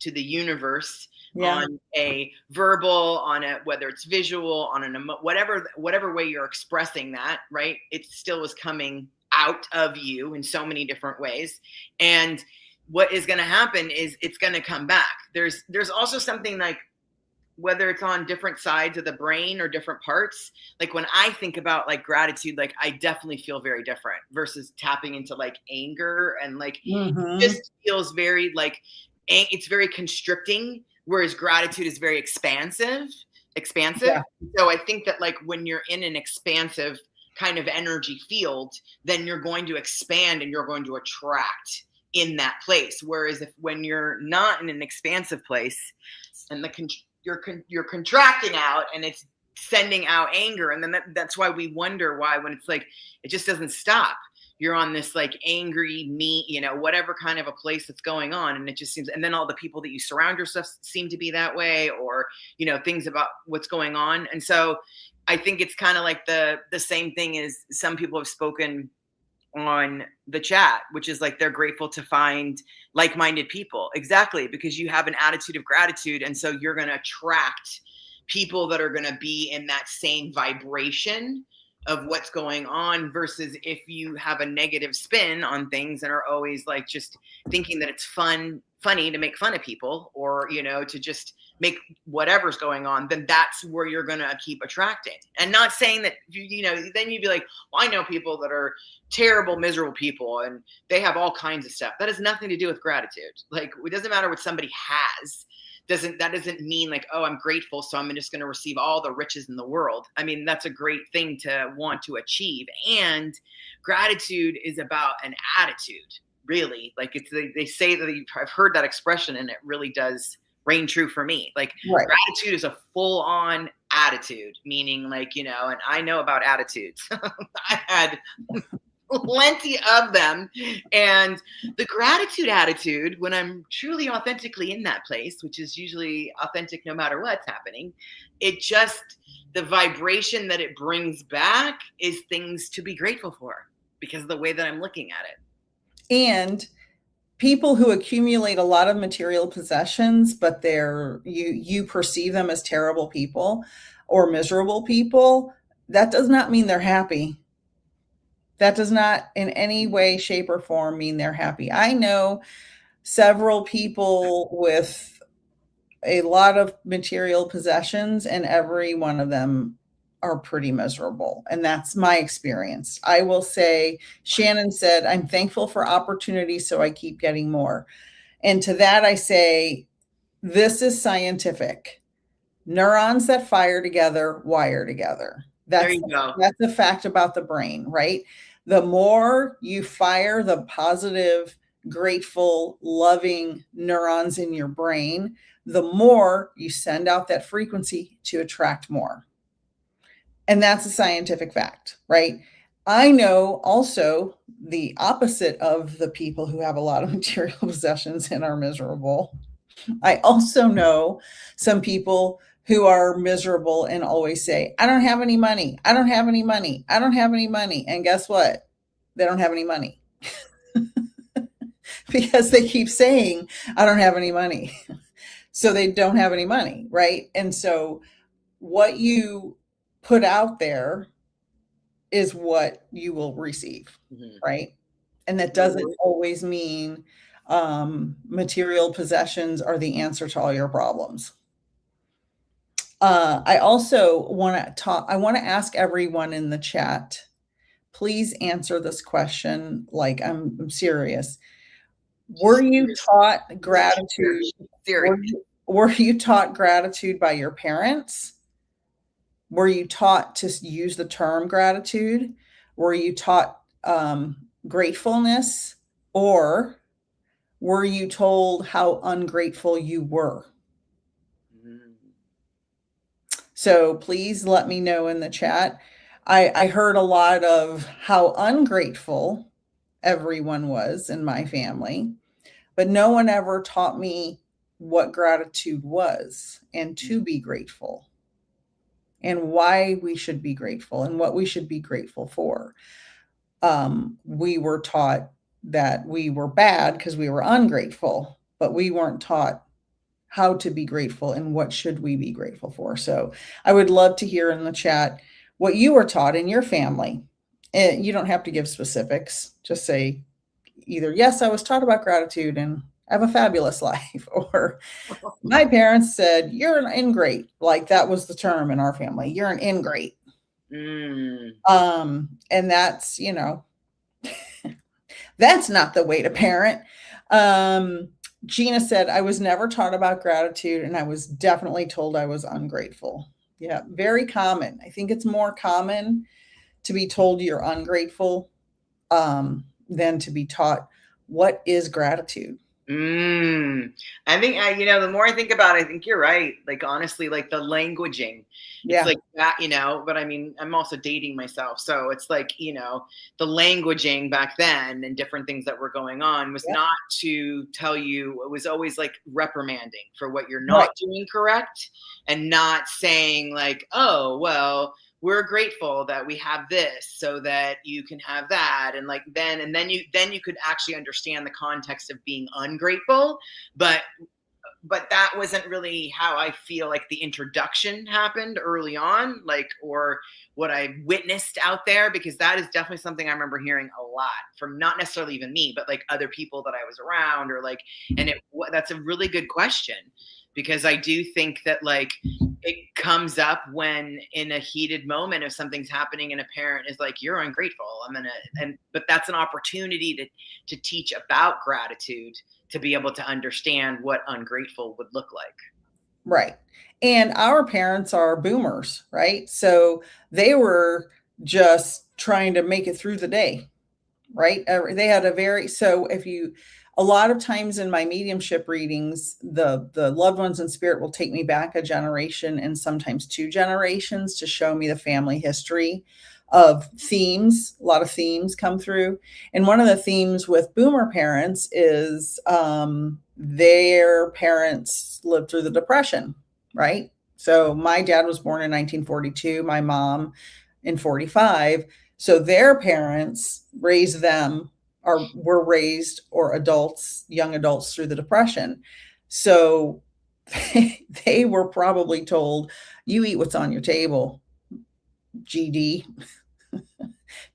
to the universe Yeah. on a verbal, on a, whether it's visual, on an whatever way you're expressing that, right? It still is coming out of you in so many different ways. And what is going to happen is it's going to come back. There's also something like, whether it's on different sides of the brain or different parts, like when I think about like gratitude, like I definitely feel very different versus tapping into like anger, and like Mm-hmm. just feels very like it's very constricting, whereas gratitude is very expansive. Yeah. So I think that like when you're in an expansive kind of energy field, then you're going to expand and you're going to attract in that place. Whereas if when you're not in an expansive place and you're contracting out and it's sending out anger, and then that's why we wonder why when it's like it just doesn't stop. You're on this like angry whatever kind of a place that's going on, and it just seems, and then all the people that you surround yourself seem to be that way, or things about what's going on. And so I think it's kind of like the same thing as some people have spoken on the chat, which is like they're grateful to find like-minded people. Exactly, because you have an attitude of gratitude, and so you're going to attract people that are going to be in that same vibration of what's going on, versus if you have a negative spin on things and are always like just thinking that it's funny to make fun of people, or to just make whatever's going on, then that's where you're going to keep attracting. And not saying that then you'd be like, well, I know people that are terrible, miserable people and they have all kinds of stuff. That has nothing to do with gratitude. Like, it doesn't matter what somebody has. That doesn't mean like, oh, I'm grateful, so I'm just going to receive all the riches in the world. I mean, that's a great thing to want to achieve. And gratitude is about an attitude, really. Like they say that, I've heard that expression, and it really does reign true for me. Like, Right. gratitude is a full-on attitude, meaning like, and I know about attitudes. I had plenty of them. And the gratitude attitude, when I'm truly authentically in that place, which is usually authentic no matter what's happening, the vibration that it brings back is things to be grateful for, because of the way that I'm looking at it. And people who accumulate a lot of material possessions, but you perceive them as terrible people or miserable people, that does not mean they're happy. That does not in any way, shape, or form mean they're happy. I know several people with a lot of material possessions, and every one of them are pretty miserable. And that's my experience. I will say, Shannon said, I'm thankful for opportunities, so I keep getting more. And to that, I say, this is scientific. Neurons that fire together wire together. There you go. That's a fact about the brain, right? The more you fire the positive, grateful, loving neurons in your brain, the more you send out that frequency to attract more. And that's a scientific fact, right? I know also the opposite of the people who have a lot of material possessions and are miserable. I also know some people who are miserable and always say, I don't have any money. I don't have any money. I don't have any money. And guess what? They don't have any money because they keep saying, I don't have any money. So they don't have any money, right? And so what you put out there is what you will receive, right? And that doesn't always mean material possessions are the answer to all your problems. I also want to ask everyone in the chat, please answer this question. Like, I'm serious. Were you taught gratitude? Were you taught gratitude by your parents? Were you taught to use the term gratitude? Were you taught gratefulness? Or were you told how ungrateful you were? So please let me know in the chat. I heard a lot of how ungrateful everyone was in my family, but no one ever taught me what gratitude was and to be grateful and why we should be grateful and what we should be grateful for. We were taught that we were bad because we were ungrateful, but we weren't taught how to be grateful and what should we be grateful for. So I would love to hear in the chat what you were taught in your family. And you don't have to give specifics. Just say either, yes, I was taught about gratitude and I have a fabulous life, or my parents said, you're an ingrate. Like that was the term in our family. You're an ingrate. Mm. And that's, that's not the way to parent. Gina said, I was never taught about gratitude and I was definitely told I was ungrateful. Yeah, very common. I think it's more common to be told you're ungrateful than to be taught what is gratitude. I think the more I think about it, I think you're right. Like honestly, like the languaging, it's like that, but I mean, I'm also dating myself. So it's like, the languaging back then and different things that were going on was not to tell you, it was always like reprimanding for what you're not doing correct, and not saying like, oh, well, we're grateful that we have this so that you can have that. And like, then you could actually understand the context of being ungrateful. But that wasn't really how I feel like the introduction happened early on, like, or what I witnessed out there, because that is definitely something I remember hearing a lot from not necessarily even me, but like other people that I was around, or like, and that's a really good question, because I do think that like it comes up when in a heated moment, if something's happening and a parent is like, you're ungrateful, but that's an opportunity to teach about gratitude, to be able to understand what ungrateful would look like. Right. And our parents are boomers, right? So they were just trying to make it through the day, right? They had a lot of times in my mediumship readings, the loved ones in spirit will take me back a generation and sometimes 2 generations to show me the family history of themes. A lot of themes come through. And one of the themes with boomer parents is their parents lived through the Depression, right? So my dad was born in 1942, my mom in 45. So their parents raised them, or were raised, or young adults through the Depression. So they were probably told, you eat what's on your table, GD.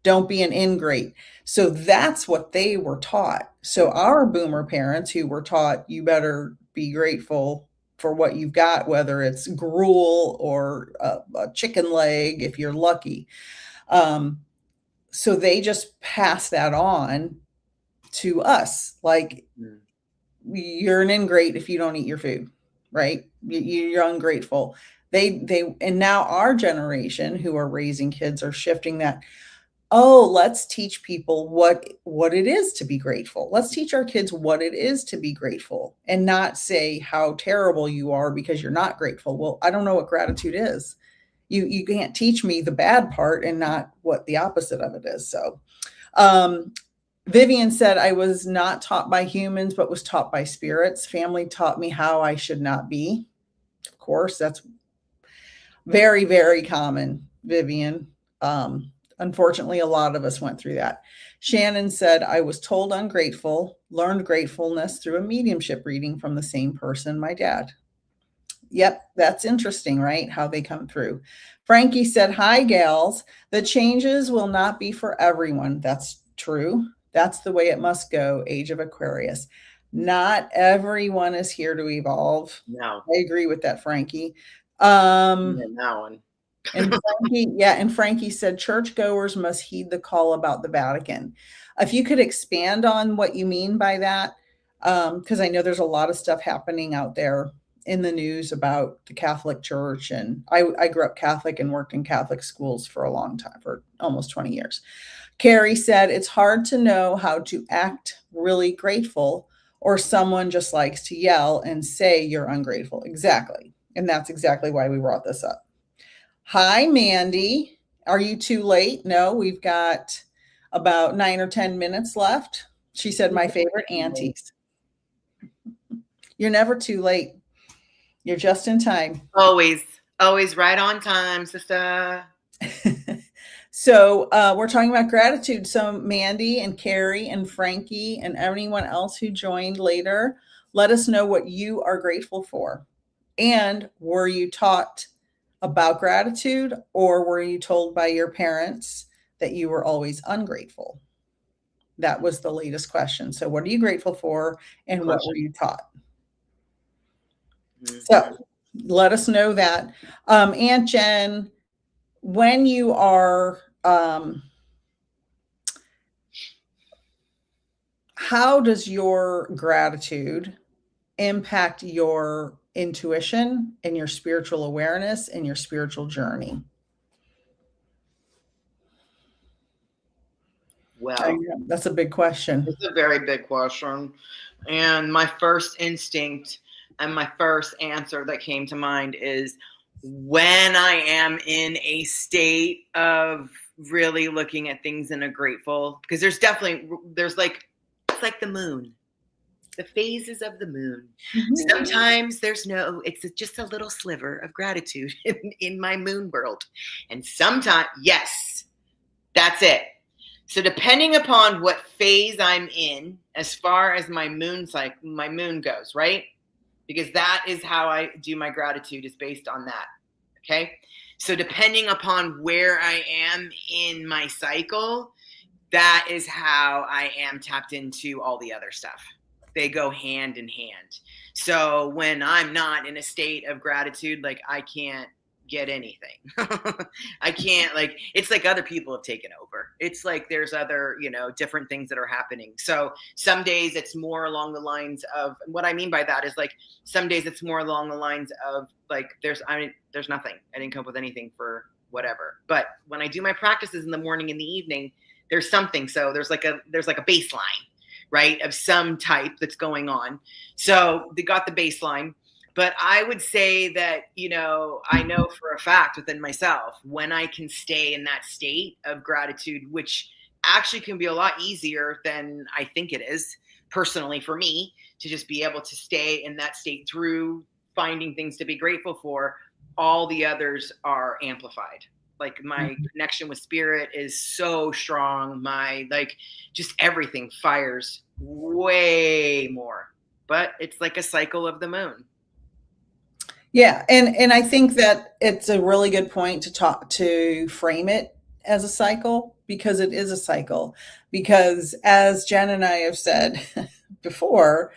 Don't be an ingrate. So that's what they were taught. So our boomer parents, who were taught, you better be grateful for what you've got, whether it's gruel or a chicken leg, if you're lucky. So they just pass that on to us. Like, you're an ingrate if you don't eat your food, right? You're ungrateful. And now our generation who are raising kids are shifting that. Oh, let's teach people what it is to be grateful. Let's teach our kids what it is to be grateful, and not say how terrible you are because you're not grateful. Well, I don't know what gratitude is. You can't teach me the bad part and not what the opposite of it is. So, Vivian said, I was not taught by humans, but was taught by spirits. Family taught me how I should not be. Of course, that's very, very common, Vivian. Unfortunately, a lot of us went through that. Shannon said, I was told ungrateful, learned gratefulness through a mediumship reading from the same person, my dad. Yep, that's interesting, right? How they come through. Frankie said, hi, gals. The changes will not be for everyone. That's true. That's the way it must go, Age of Aquarius. Not everyone is here to evolve. No. I agree with that, Frankie. That one. And Frankie said, churchgoers must heed the call about the Vatican. If you could expand on what you mean by that, because I know there's a lot of stuff happening out there in the news about the Catholic Church. And I grew up Catholic and worked in Catholic schools for a long time, for almost 20 years. Carrie said, it's hard to know how to act really grateful, or someone just likes to yell and say you're ungrateful. Exactly. And that's exactly why we brought this up. Hi, Mandy. Are you too late? No, we've got about 9 or 10 minutes left. She said, my favorite aunties. You're never too late. You're just in time. Always right on time, sister. So we're talking about gratitude. So Mandy and Carrie and Frankie and anyone else who joined later, let us know what you are grateful for. And were you taught about gratitude, or were you told by your parents that you were always ungrateful? That was the latest question. So, what are you grateful for, and what were you taught? So, let us know that. Aunt Jen, when you are, how does your gratitude impact your intuition and your spiritual awareness and your spiritual journey? Well, that's a big question. It's a very big question. And my first instinct and my first answer that came to mind is when I am in a state of really looking at things in a grateful, because there's like, it's like the moon, the phases of the moon. Sometimes it's just a little sliver of gratitude in my moon world. And sometimes, yes, that's it. So depending upon what phase I'm in, as far as my moon goes, right? Because that is how I do my gratitude, is based on that. Okay. So depending upon where I am in my cycle, that is how I am tapped into all the other stuff. They go hand in hand. So when I'm not in a state of gratitude, like I can't get anything. I can't, like, it's like other people have taken over. It's like there's other, different things that are happening. So some days it's more along the lines of, what I mean by that is, like, some days it's more along the lines of, like, there's nothing. I didn't come up with anything for whatever. But when I do my practices in the morning and the evening, there's something. So there's like a baseline, right, of some type that's going on. So they got the baseline. But I would say that, I know for a fact within myself, when I can stay in that state of gratitude, which actually can be a lot easier than I think it is personally for me, to just be able to stay in that state through finding things to be grateful for, all the others are amplified. Like my connection with spirit is so strong. Just everything fires way more. But it's like a cycle of the moon. Yeah, and I think that it's a really good point to frame it as a cycle, because it is a cycle. Because as Jen and I have said before,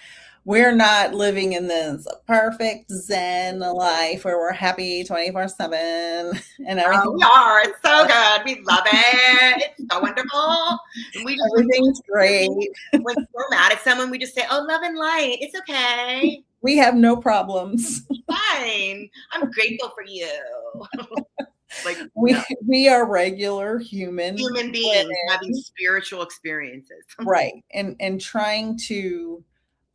we're not living in this perfect Zen life where we're happy 24/7 and everything. Oh, we are. It's so good. We love it. It's so wonderful. Everything's great. When we're mad at someone, we just say, "Oh, love and light. It's okay. We have no problems. Fine. I'm grateful for you." We are regular human beings having spiritual experiences. Right. And trying to,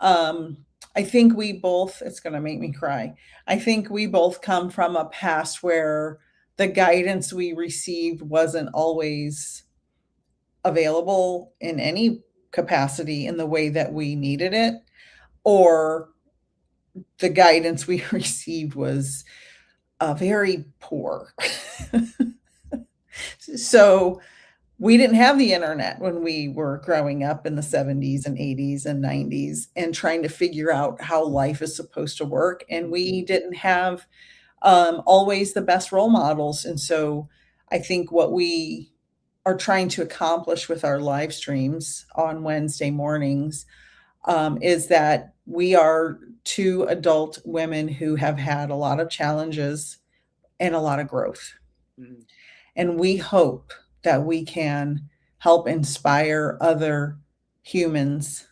I think we both, it's going to make me cry. I think we both come from a past where the guidance we received wasn't always available in any capacity in the way that we needed it, or the guidance we received was very poor. So we didn't have the internet when we were growing up in the 70s and 80s and 90s and trying to figure out how life is supposed to work. And we didn't have always the best role models. And so I think what we are trying to accomplish with our live streams on Wednesday mornings is that we are two adult women who have had a lot of challenges and a lot of growth. Mm-hmm. And we hope that we can help inspire other humans,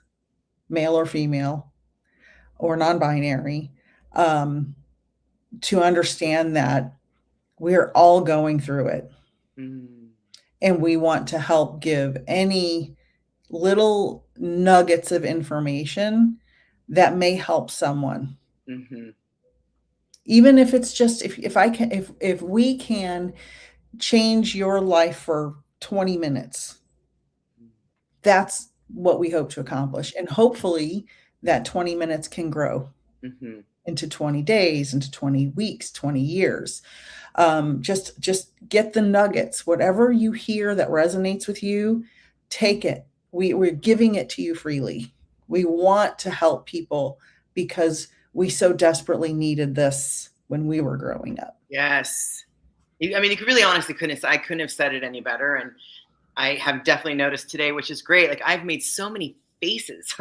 male or female or non-binary, to understand that we're all going through it. Mm-hmm. And we want to help give any little nuggets of information that may help someone. Mm-hmm. Even if it's just, if we can change your life for 20 minutes, that's what we hope to accomplish. And hopefully that 20 minutes can grow into 20 days, into 20 weeks, 20 years. Just get the nuggets. Whatever you hear that resonates with you, take it. We're giving it to you freely. We want to help people because we so desperately needed this when we were growing up. Yes. I mean, you really honestly I couldn't have said it any better. And I have definitely noticed today, which is great. Like I've made so many faces,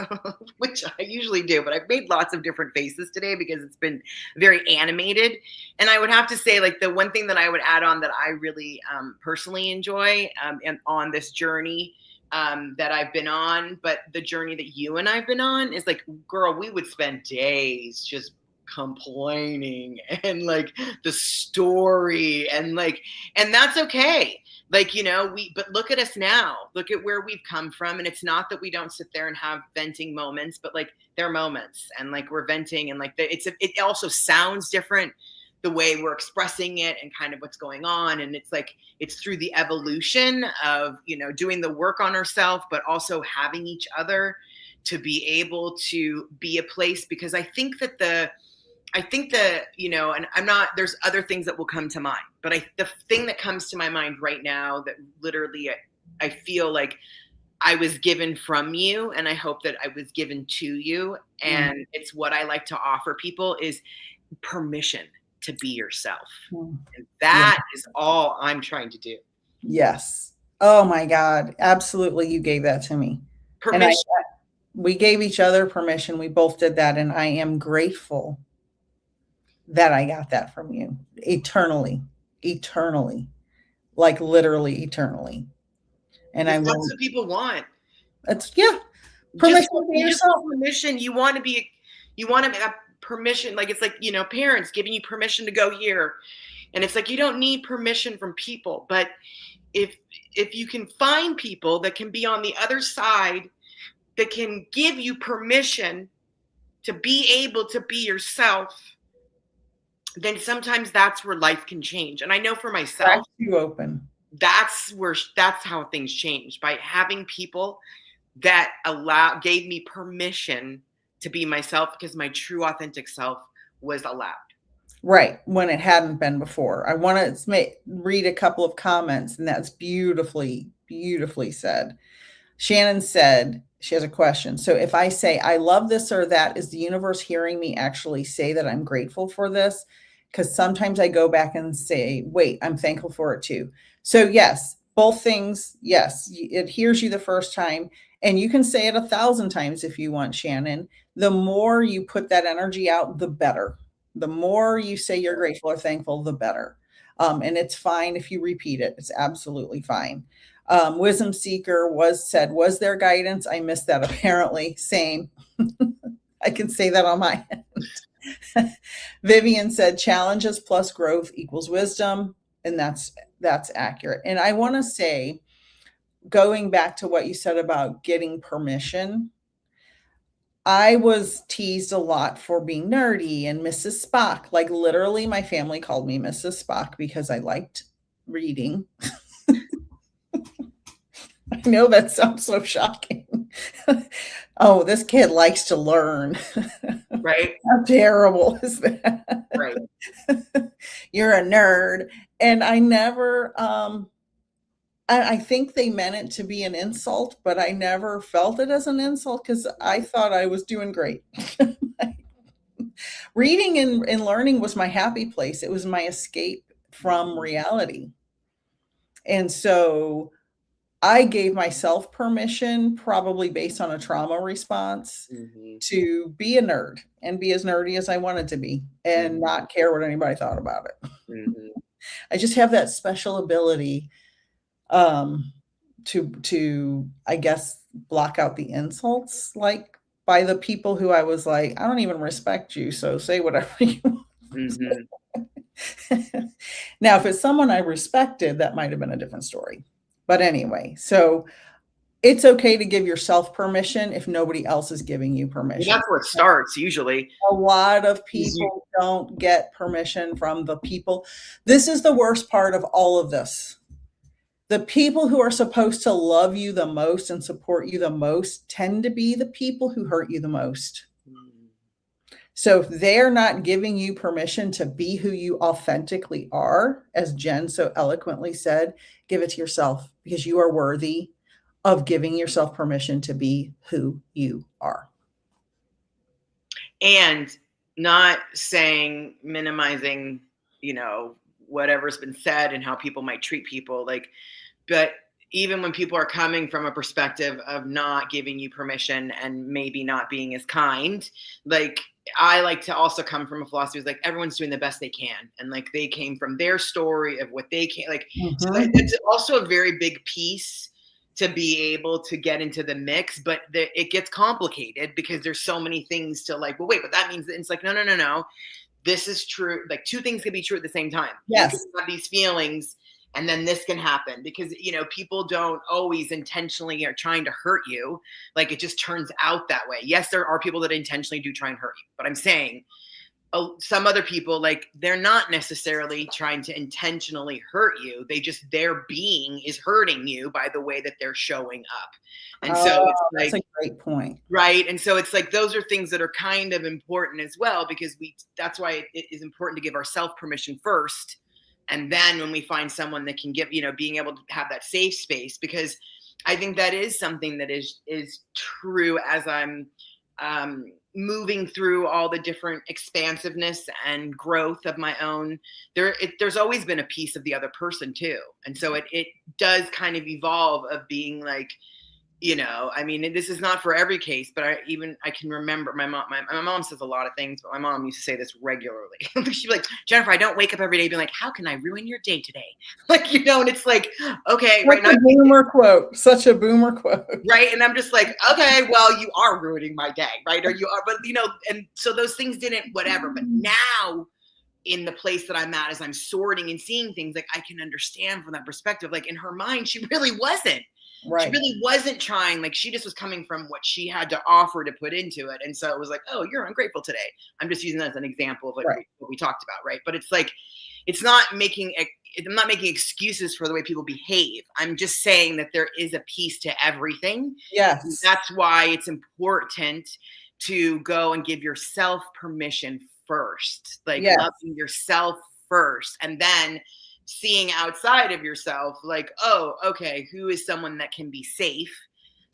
which I usually do, but I've made lots of different faces today because it's been very animated. And I would have to say, like, the one thing that I would add on that I really personally enjoy and on this journey that I've been on, but the journey that you and I've been on is like, girl, we would spend days just complaining and like the story and like, and that's okay. Like, you know, but look at us now, look at where we've come from. And it's not that we don't sit there and have venting moments, but like they're moments and like we're venting and like it also sounds different the way we're expressing it and kind of what's going on. And it's like, it's through the evolution of, you know, doing the work on ourselves, but also having each other to be able to be a place, because I think that you know, and there's other things that will come to mind, but the thing that comes to my mind right now that literally I feel like I was given from you, and I hope that I was given to you. And it's what I like to offer people is permission to be yourself. And that is all I'm trying to do. Yes. Oh my God. Absolutely. You gave that to me. Permission. And we gave each other permission. We both did that. And I am grateful that I got that from you eternally, like literally eternally. And that's what people want. It's permission. Permission. You want to have permission. Like, it's like, you know, parents giving you permission to go here. And it's like, you don't need permission from people, but if you can find people that can be on the other side, that can give you permission to be able to be yourself, then sometimes that's where life can change. And I know for myself, too open. That's how things change, by having people that gave me permission to be myself, because my true authentic self was allowed. Right. When it hadn't been before. I want to read a couple of comments, and that's beautifully, beautifully said. Shannon said, she has a question. So if I say, I love this or that, is the universe hearing me actually say that I'm grateful for this? Because sometimes I go back and say, wait, I'm thankful for it too. So yes, both things. Yes, it hears you the first time, and you can say it 1,000 times if you want, Shannon. The more you put that energy out, the better. The more you say you're grateful or thankful, the better. And it's fine if you repeat it. It's absolutely fine. Wisdom Seeker was there guidance? I missed that apparently. Same. I can say that on my end. Vivian said challenges plus growth equals wisdom. And that's accurate. And I want to say, going back to what you said about getting permission, I was teased a lot for being nerdy and Mrs. Spock. Like literally my family called me Mrs. Spock because I liked reading. I know that sounds so shocking. Oh, this kid likes to learn. Right. How terrible is that? Right. You're a nerd. And I never, I think they meant it to be an insult, but I never felt it as an insult because I thought I was doing great. Reading and learning was my happy place. It was my escape from reality. And so I gave myself permission, probably based on a trauma response, to be a nerd and be as nerdy as I wanted to be and not care what anybody thought about it. I just have that special ability to I guess block out the insults, like by the people who I was like, I don't even respect you, so say whatever you want. Now, if it's someone I respected, that might have been a different story. But anyway, so it's okay to give yourself permission if nobody else is giving you permission. Well, that's where it starts usually. A lot of people don't get permission from the people. This is the worst part of all of this. The people who are supposed to love you the most and support you the most tend to be the people who hurt you the most. So if they're not giving you permission to be who you authentically are, as Jen so eloquently said, give it to yourself, because you are worthy of giving yourself permission to be who you are. and not saying, minimizing, whatever's been said and how people might treat people, like, but even when people are coming from a perspective of not giving you permission and maybe not being as kind, like, I like to also come from a philosophy is like everyone's doing the best they can, and like they came from their story of what they can, like, so it's also a very big piece to be able to get into the mix, but it gets complicated because there's so many things to like, well, wait, but that means that it's like, no. This is true. Like, two things can be true at the same time. Yes. You can have these feelings and then this can happen because, people don't always intentionally are trying to hurt you. Like, it just turns out that way. Yes, there are people that intentionally do try and hurt you, but I'm saying some other people, like, they're not necessarily trying to intentionally hurt you. Their being is hurting you by the way that they're showing up. And so it's like, that's a great point. Right. And so it's like, those are things that are kind of important as well, because that's why it is important to give ourselves permission first. And then when we find someone that can give, being able to have that safe space, because I think that is something that is true as I'm moving through all the different expansiveness and growth of my own. There's always been a piece of the other person too. And so it does kind of evolve of being like, I mean, this is not for every case, but I can remember my mom says a lot of things, but my mom used to say this regularly. She'd be like, Jennifer, I don't wake up every day being like, how can I ruin your day today? Like, and it's like, okay, right now. Boomer quote, such a boomer quote. Right. And I'm just like, okay, well, you are ruining my day, right? Or you are, but and so those things didn't, whatever. But now in the place that I'm at, as I'm sorting and seeing things, like I can understand from that perspective, like in her mind, she really wasn't. Right. She really wasn't trying. Like, she just was coming from what she had to offer to put into it. And so it was like, oh, you're ungrateful today. I'm just using that as an example of like what we talked about. Right. But it's like, I'm not making excuses for the way people behave. I'm just saying that there is a piece to everything. Yes. And that's why it's important to go and give yourself permission first, like loving yourself first. And then seeing outside of yourself, like, oh, okay, who is someone that can be safe,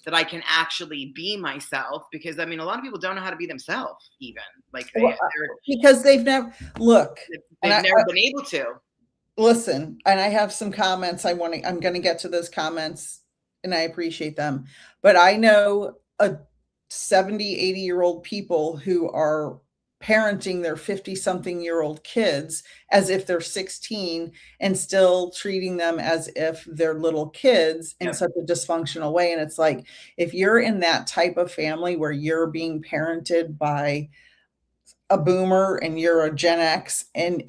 that I can actually be myself? Because I mean, a lot of people don't know how to be themselves, even like because they've never been able to. Listen, and I have some comments. I'm going to get to those comments, and I appreciate them. But I know a 70, 80-year-old people who are parenting their 50-something-year-old kids as if they're 16 and still treating them as if they're little kids in such a dysfunctional way. And it's like, if you're in that type of family where you're being parented by a boomer and you're a Gen X and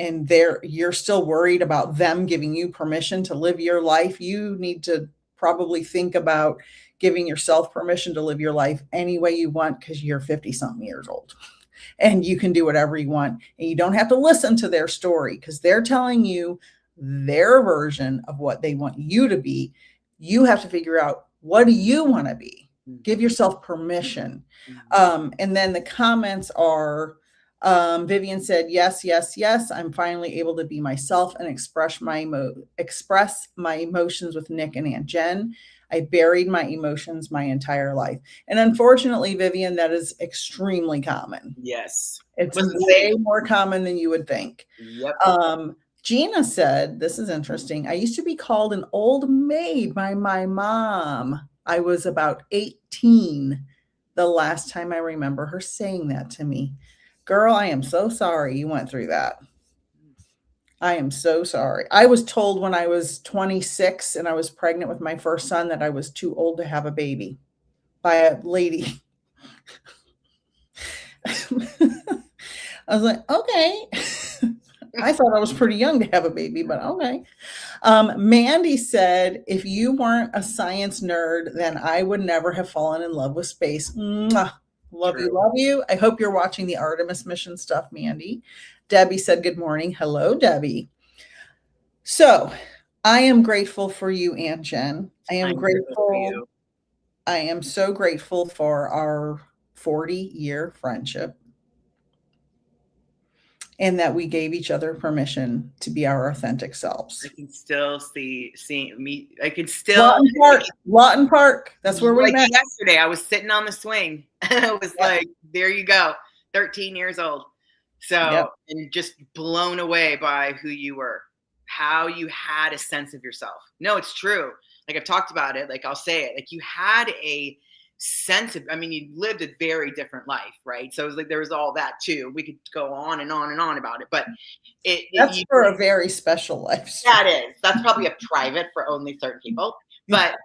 you're still worried about them giving you permission to live your life, you need to probably think about giving yourself permission to live your life any way you want, because you're 50-something years old. And you can do whatever you want. And you don't have to listen to their story, because they're telling you their version of what they want you to be. You have to figure out, what do you want to be? Give yourself permission. And then the comments are, Vivian said, yes. I'm finally able to be myself and express my emotions with Nick and Aunt Jen. I buried my emotions my entire life. And unfortunately, Vivian, that is extremely common. Yes. It's way more common than you would think. Yep. Gina said, this is interesting. I used to be called an old maid by my mom. I was about 18 the last time I remember her saying that to me. Girl, I am so sorry you went through that. I am so sorry. I was told when I was 26 and I was pregnant with my first son that I was too old to have a baby by a lady. I was like, okay. I thought I was pretty young to have a baby, but okay. Mandy said, if you weren't a science nerd, then I would never have fallen in love with space. Mwah. Love you. I hope you're watching the Artemis mission stuff, Mandy. Debbie said, good morning. Hello, Debbie. So I am grateful for you, Aunt Jen. I'm grateful. I am so grateful for our 40-year friendship, and that we gave each other permission to be our authentic selves. I can still see me. I can still Lawton Park. That's where we met. Yesterday, I was sitting on the swing and I was like, there you go. 13 years old. So, Yep. and just blown away by who you were, how you had a sense of yourself. No, it's true. Like I've talked about it, like I'll say it, like you had a sense of, I mean, you lived a very different life, right? So it was like, there was all that too. We could go on and on and on about it, but That's for a very special life. that is, that's probably a private for only certain people. But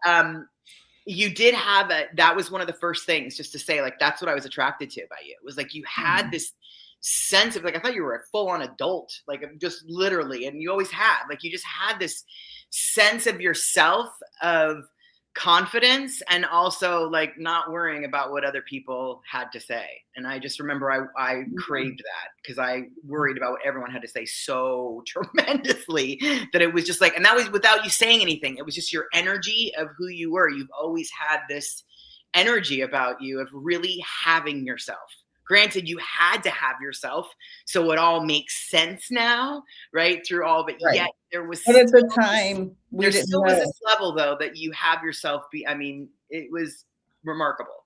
you did have that was one of the first things, just to say, like, that's what I was attracted to about you. It was like you had this sense of, like, I thought you were a full-on adult, like just literally, and you always have, like, you just had this sense of yourself, of confidence, and also like not worrying about what other people had to say. And I just remember I craved that, because I worried about what everyone had to say so tremendously, that it was just like, and that was without you saying anything. It was just your energy of who you were. You've always had this energy about you of really having yourself. Granted, you had to have yourself, so it all makes sense now, right? Through all of it. Right. Yet there was, but at the time, we there didn't still know. was this level, though, that you have yourself be, I mean, it was remarkable.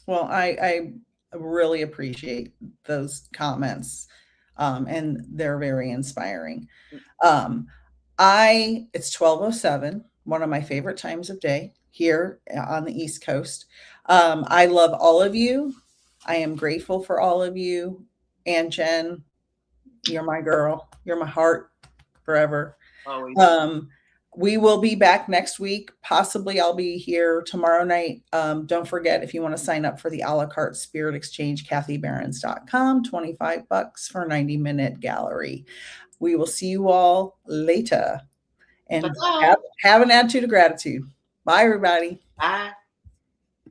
Well, I really appreciate those comments, and they're very inspiring. It's 12:07, one of my favorite times of day here on the East Coast. I love all of you. I am grateful for all of you. And Jen, you're my girl. You're my heart forever. Always. We will be back next week. Possibly I'll be here tomorrow night. Don't forget, if you want to sign up for the a la carte spirit exchange, kathybehrens.com, $25 for a 90-minute gallery. We will see you all later. And have an attitude of gratitude. Bye, everybody. Bye.